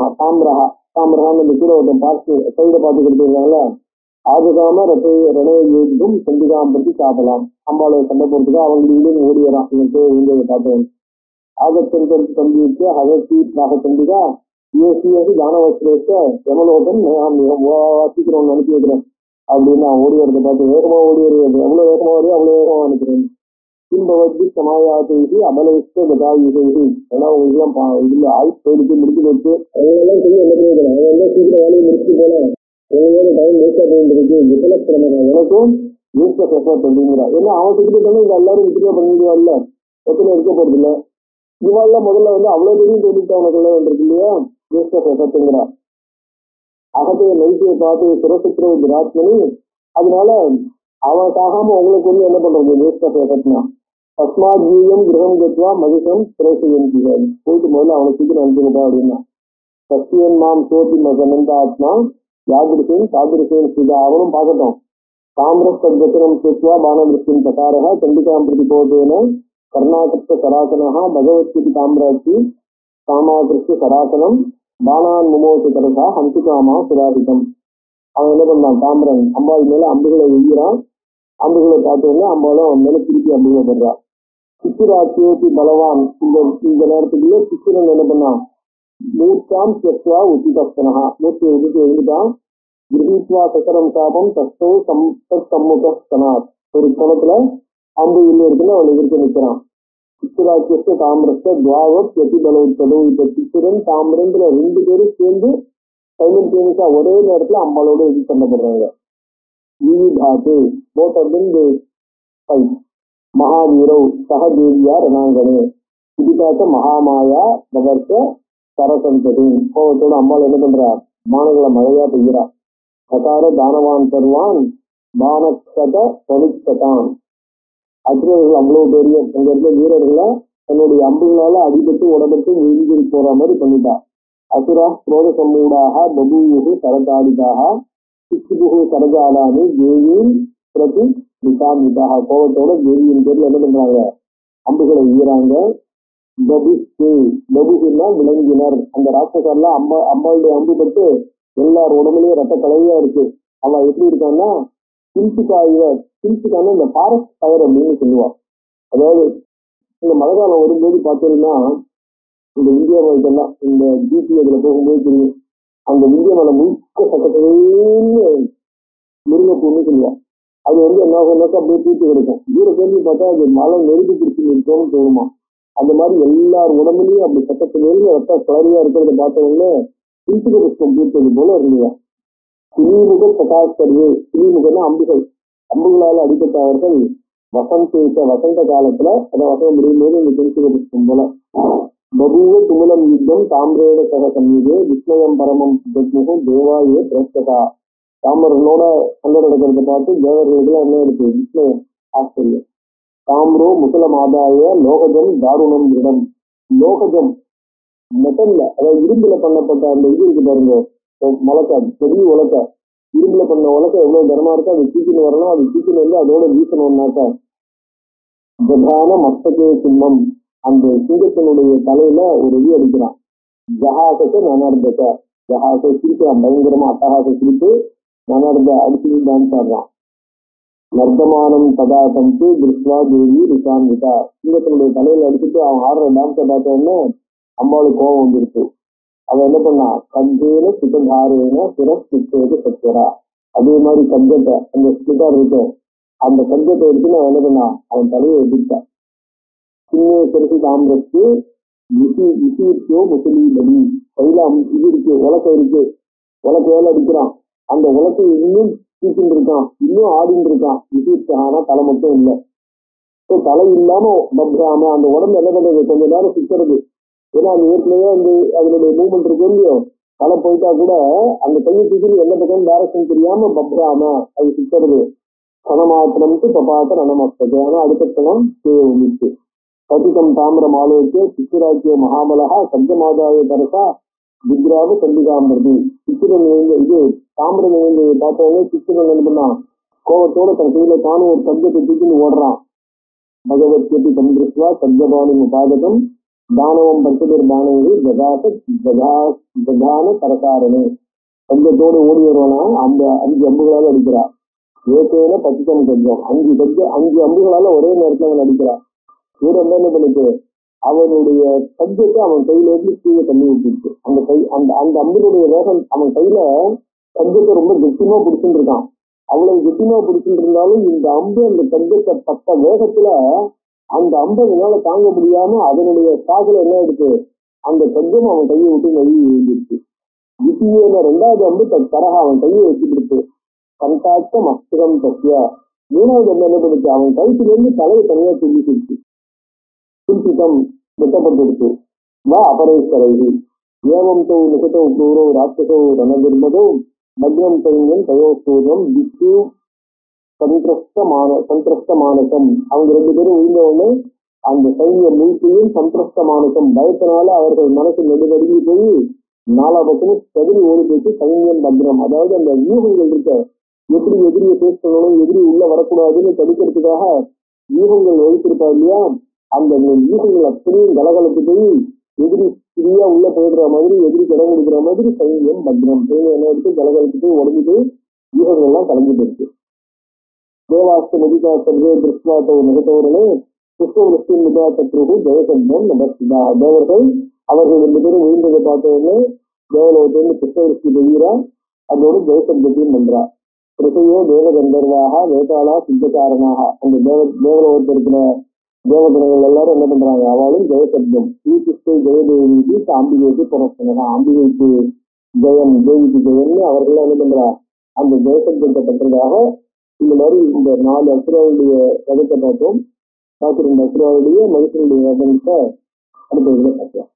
தாமிரகான்னு இந்த கீழே ஒருத்தன் பார்த்து சைட பார்த்து கொடுத்துருக்காங்கல்ல, ஆகுதாம ரணயோகிதும் சந்திகாம் பற்றி சாப்பிடலாம், அம்பாளை சண்டை போறதுக்கு அவங்களுக்கு ஓடி வரான். இவன் போய் பார்த்தவன் ஆகத்தன் தம்பி வச்சு அகத்தி நாக சந்திகா ஏசியது தானவஸ்திரேஷ யமலோகன் சீக்கிரம் அனுப்பி வைக்கிறேன் அப்படின்னு நான் ஓடி வரதை பார்த்து வேகமா ஓடி வருவது, எவ்வளவு வேகமா வருது அவ்வளவு வேகமா அனுப்புறேன். பின்பவத்தி சமாயாசி அபலவிஷ்ட கதாயுகி, ஏன்னா உங்களுக்கு எல்லாம் இதுல ஆயுஷ் போயிடுச்சு, முடிச்சு வச்சு அவங்களெல்லாம் செய்ய என்ன பண்ணிருக்கிறேன், அவங்க சீக்கிரம் வேலையை முடிச்சுட்டு போல டைம் வேஸ்டா போயிட்டு இருக்கு. விபலக்கிரமம் எனக்கும் வேஸ்ட் ஆஃப் எஃபர்ட் அப்படிங்கிறா. ஏன்னா அவன் செத்துக்கிட்டாலும் இங்க எல்லாரும் விட்டுக்கா பண்ணிடுவாள்ல, எத்தனை இருக்க போறது இல்லை. இவாள்லாம் முதல்ல அவ்வளவு தெரியும் தோண்டிட்டு அவனுக்குள்ள இருக்கு இல்லையா, வேஸ்ட் ஆஃப் எஃபர்ட்ங்கிறா. அகத்தைய நைட்டியை பார்த்து சுரசுத்திர விராட்மணி, அதனால அவன் சாகாம உங்களுக்கு என்ன பண்றது, வேஸ்ட் ஆஃப் எஃபர்ட்னா. தஸ்மாத் ஜீவம் கிரகம் கத்வா மகிஷம் பிரசயம் போயிட்டு முதல்ல அவனை சீக்கிரம் அனுப்பிவிட்டா அப்படின்னா. சத்தியன் மாம் சோதி மகனந்த ஆத்மா யாதிருசேன் சாதிருசேன் ஸ்ரீதா, அவனும் பார்க்கட்டும். காங்கிரஸ் தத்வச்சனம் சேத்வா பானவிருத்தின் பிரகாரா சண்டிகாம் பிரதிபோதேன கர்நாடக சராசனா பகவத்கீதி தாமிராட்சி காமாகிருஷ்ய சராசனம் பானான் முமோச தரசா ஹம்சிகாமா சுராதிகம். அவன் என்ன பண்ணான், தாமிரன் அம்பாள் மேல அம்புகளை எய்கிறான். அம்புகளை பார்த்தோன்னா அம்பாலும் மேல திருப்பி அம்புகளை பண்றான். சித்திராட்சியோட்டி பலவான். இந்த நேரத்துக்குள்ளே சித்திரன் என்ன பண்ணான், மூர்த்தாம் செத்வா உச்சிதஸ்தனஹா, மூர்த்தியை விட்டு எழுந்துட்டான். கிரகித்வா சக்கரம் சாபம் தஸ்தோ சம்முகஸ்தனாத், ஒரு கணத்துல அம்பு இல்லை இருக்குன்னு அவன் எதிர்த்து நிற்கிறான். சித்திராட்சியஸ்த தாமிரஸ்த துவாவத் எதி பலவுத்ததோ. இப்ப சித்திரன் தாமிரன்ற ரெண்டு பேரும் சேர்ந்து சைமல்டேனியஸா ஒரே நேரத்துல அம்பாளோட எதிர்த்து பண்ணப்படுறாங்க. ஈவிபாத்து both of them they fight. மகாவீரவ் சகதேவியா ரணாங்கனே இதிகாத்த மகாமாயா பகர்த்த சரசந்ததின். கோபத்தோட அம்பாள் என்ன பண்றா, பானங்களை மழையா பெய்கிறா. கதார தானவான் தருவான் பானக்கத பணிக்கதான். அசுரர்கள் அவ்வளவு பெரிய அங்க இருந்த வீரர்களை தன்னுடைய அம்புகளால அடிபட்டு உடம்பட்டு விழுந்து போற மாதிரி பண்ணிட்டா. அசுரா குரோத சம்மூடாக பபூயுகு சரதாடிதாக சிக்குபுகு சரஜாலானி தேவியின் பிரதி நிசாமிதாக. கோபத்தோட தேவியின் பேர்ல என்ன பண்றாங்க, அம்புகளை ஈராங்க. பபுகுன்னா விளங்கினர். அந்த ராட்சசர்லாம் அம்பாளுடைய அம்பு பட்டு எல்லார் உடம்புலயும் ரத்த கலவையா இருக்கு. அவன் எப்படி இருக்கான்னா சிம்சுக்கான இந்த ஃபாரஸ்ட் ஃபயர் அப்படின்னு சொல்லுவான். அதாவது இந்த மழை காலம் வரும்போது பார்த்தீங்கன்னா இந்த இந்தியா மலைக்கெல்லாம் இந்த ஜிபி அதுல போகும்போது தெரியும், அந்த இந்திய மலை முழுக்க சக்கத்தைன்னு முருங்கைப்பூன்னு சொல்லுவான். அது என்ன ஆகும்னாக்கா அப்படியே தூக்கி கிடைக்கும். தூர பேருந்து பார்த்தா அது மலை நெருப்பு பிடிச்சி இருக்கோம்னு தோணுமா. அந்த மாதிரி எல்லார் உடம்புலயும் அப்படி சக்கத்திலேருந்து ரத்த கலரியா இருக்கிறத பார்த்தவொடனே சிம்சுக புஷ்பம் பூத்தது போல இருந்தது. கிளிமுக சகாஸ்கரியே, கிளிமுகன்னா அம்புகள், அம்புகளால் அடிப்பட்ட அவர்கள் வசந்த காலத்துல அதை வசனம் முடியும் போது இந்த சிம்சுக புஷ்பம் போல. பபூவ துமுலம் யுத்தம் தாமிரேட சக சமீபே விஸ்மயம் பரமம் சுதத்முகம் தேவாயே பிரஸ்தகா. தாமரனோட சண்டை நடக்கிறத பார்த்து தேவர்களுக்கு என்ன இருக்கு, விஸ்மயம், ஆச்சரியம். தாம்ரோ முசலம் ஆதாய லோகஜம் தாருணம் இடம். லோகஜம் மெட்டல்ல, அதாவது இரும்புல பண்ணப்பட்ட அந்த இது இருக்கு பாருங்க, உலக்க, பெரிய உலக்க, இரும்புல பண்ண உலக்க எவ்வளவு தரமா இருக்கோ அது தூக்கின்னு வரணும். அது தூக்கின்னு வந்து அதோட வீசணும்னாக்கா பிரதான மஸ்தகே சிம்மம், அந்த சிங்கத்தினுடைய தலையில ஒரு இது அடிக்கிறான். ஜஹாசத்தை நனர்தக, ஜஹாசை சிரிக்கிறான், பயங்கரமா அட்டகாச சிரிப்பு. நனர்த அடிச்சு டான்ஸ் ஆடுறான். நர்தமானம் பதாசந்து திருஷ்வா தேவி ரிஷான்விதா. சிங்கத்தினுடைய தலையில அடிச்சுட்டு அவன் ஆடுற டான்ஸை பார்த்தோன்னே அம்பாளுக்கு கோபம் வந்துருக்கு. அவன் என்ன பண்ணா, கஞ்சேன சிததாரேன சிரஸ்திச்சேது சத்வரா. அதே மாதிரி கஞ்சத்தை, அந்த ஸ்பிட்டார் இருக்கு, அந்த கஞ்சத்தை எடுத்து நான் என்ன பண்ணா அவன் தலையை எதிர்த்தான். சின்ன சிறசி தாமிரத்து விசீர்த்தியோ முசலி பலி. கையில இது இருக்கு, உலக்க இருக்கு, உலக்கையால அடிக்கிறான். அந்த உலக்கை இன்னும் தூக்கிட்டு இருக்கான், இன்னும் ஆடிட்டு இருக்கான். விசீர்த்தகானா தலை மட்டும் இல்லை. தலை இல்லாம பப்ராம அந்த உடம்பு என்ன பண்றது, கொஞ்ச நேரம் சுத்துறது. ஏன்னா அந்த ஏற்கனவே அந்த அதனுடைய மூவ்மெண்ட் இருக்கு இல்லையோ, தலை போயிட்டா கூட அந்த கையை தூக்கி எந்த பக்கம் டைரக்ஷன் தெரியாம பப்ராம அது சுத்துறது. கணமாத்திரம்ட்டு பபாத்த ரணமஸ்தது. ஆனா அடுத்த கணம் வந்துச்சு. பதிகம் தாமிரம் ஆலோக்கிய சித்திராக்கிய மகாபலகா சப்தமாதாய தரசா விக்ராவு சண்டிகாமிரதி. சித்திரன் இது தாமிரம் பார்த்தவங்க சித்திரன் என்ன பண்ணா, கோபத்தோட தன் கையில தானும் ஒரு சப்தத்தை தூக்கின்னு ஓடுறான். பகவத்கீதை தந்திருஷ்வா சப்தபாணி உபாதகம் தானவம் பரிசுதர் பானவி ஜதான பரகாரணே. சப்தத்தோடு ஓடி வருவானா, அந்த 5 அம்புகளால அடிக்கிறா. ஏதேன பதிகம் சப்தம், 5 அம்புகளால ஒரே நேரத்தில் அவன் அடிக்கிறான். இவர் என்ன பண்ணிட்டு அவனுடைய சப்தத்தை அவன் கையில இருந்து கீழே தள்ளி விட்டுருச்சு. அந்த கை அந்த அம்பினுடைய வேகம் அவன் கையில சப்தத்தை ரொம்ப கெட்டியமா பிடிச்சுட்டு இருக்கான். அவ்வளவு கெட்டியமா பிடிச்சுட்டு இருந்தாலும் இந்த அம்பு அந்த சப்தத்தை பட்ட வேகத்துல அந்த அம்பு அதனால தாங்க முடியாம அதனுடைய சாகுல என்ன இருக்கு, அந்த சப்தம் அவன் கையை விட்டு நழுவி விழுந்துருச்சு. திசையில 2வது அம்பு தரகா அவன் கையை வச்சுக்கிடுச்சு. கண்டாட்ச மஸ்திரம் தசிய, மூணாவது என்ன பண்ணுச்சு, அவன் கழுத்துல இருந்து தலையை தனியா துண்டிச்சிருச்சு, துண்டித்தம் வெட்டப்பட்டிருக்கு. வா அபரேஸ்வரைகி ஏவம் தோ நிகதோ கூரோ ராட்சசோ ரணதுர்மதோ பத்ரம் சைன்யம் தயோஸ்தூரம் திக்கு சந்திரஸ்த மானசம். அவங்க 2 பேரும் விழுந்தவுடனே அந்த சைன்யம் முழுக்கையும் சந்திரஸ்த மானசம், பயத்தினால அவர்கள் மனசு நடுநடுங்கி போய் 4 பக்கமும் செதறி ஓடி போயிட்டு சைன்யம் பத்ரம், அதாவது அந்த வியூகங்கள் இருக்க, எப்படி எதிரியை பேஸ் பண்ணணும், எதிரி உள்ள வரக்கூடாதுன்னு தடுக்கிறதுக்காக வியூகங்கள் வகித்திருப்பா இல்லையா, அந்த வியூகங்கள் அப்படியும் கலகலத்து போய் எதிரி ஃப்ரீயா உள்ள போயிடுற மாதிரி, எதிரிக்கு இடம் கொடுக்குற மாதிரி சைன்யம் பத்ரம், சைன்யம் என்ன எடுத்து கலகலத்து போய் உடஞ்சிட்டு வியூகங்கள் எல்லாம் கலந்துட்டு இருக்கு. தேவாஸ்த நதிகாத்தே திருஷ்வாத்தோ நிகழ்த்தவர்களே புஷ்பவஸ்தின் நிகாத்தத்ருகு ஜெயசப்தம் நபஸ்தா. தேவர்கள் அவர்கள் 2 பேரும் விழுந்ததை பார்த்தவொடனே தேவலோகத்திலிருந்து புஷ்பவஸ்தி பெய்கிறா, அதோடு ஜெயசப்தத்தையும் பண்றா. பிரசையோ தேவகந்தர்வாக வேதாளா சித்தகாரனாக, அந்த தேவலோகத்தில் இருக்கிற தேவகணங்கள் எல்லாரும் என்ன பண்றாங்க, அவளும் ஜெயசப்தம் ஸ்ரீகிருஷ்ண ஜெயதேவிக்கு அம்பிகைக்கு புரஸ்தனா, அம்பிகைக்கு ஜெயம் தேவிக்கு ஜெயம்னு அவர்கள் என்ன பண்றா அந்த ஜெயசப்தத்தை பண்றதாக. இந்த மாதிரி இந்த 4 அசுராவுடைய ரகத்தை பார்த்தோம். 2 அசுராவுடைய மனுஷனுடைய ரகத்தை அடுத்த பார்க்கலாம்.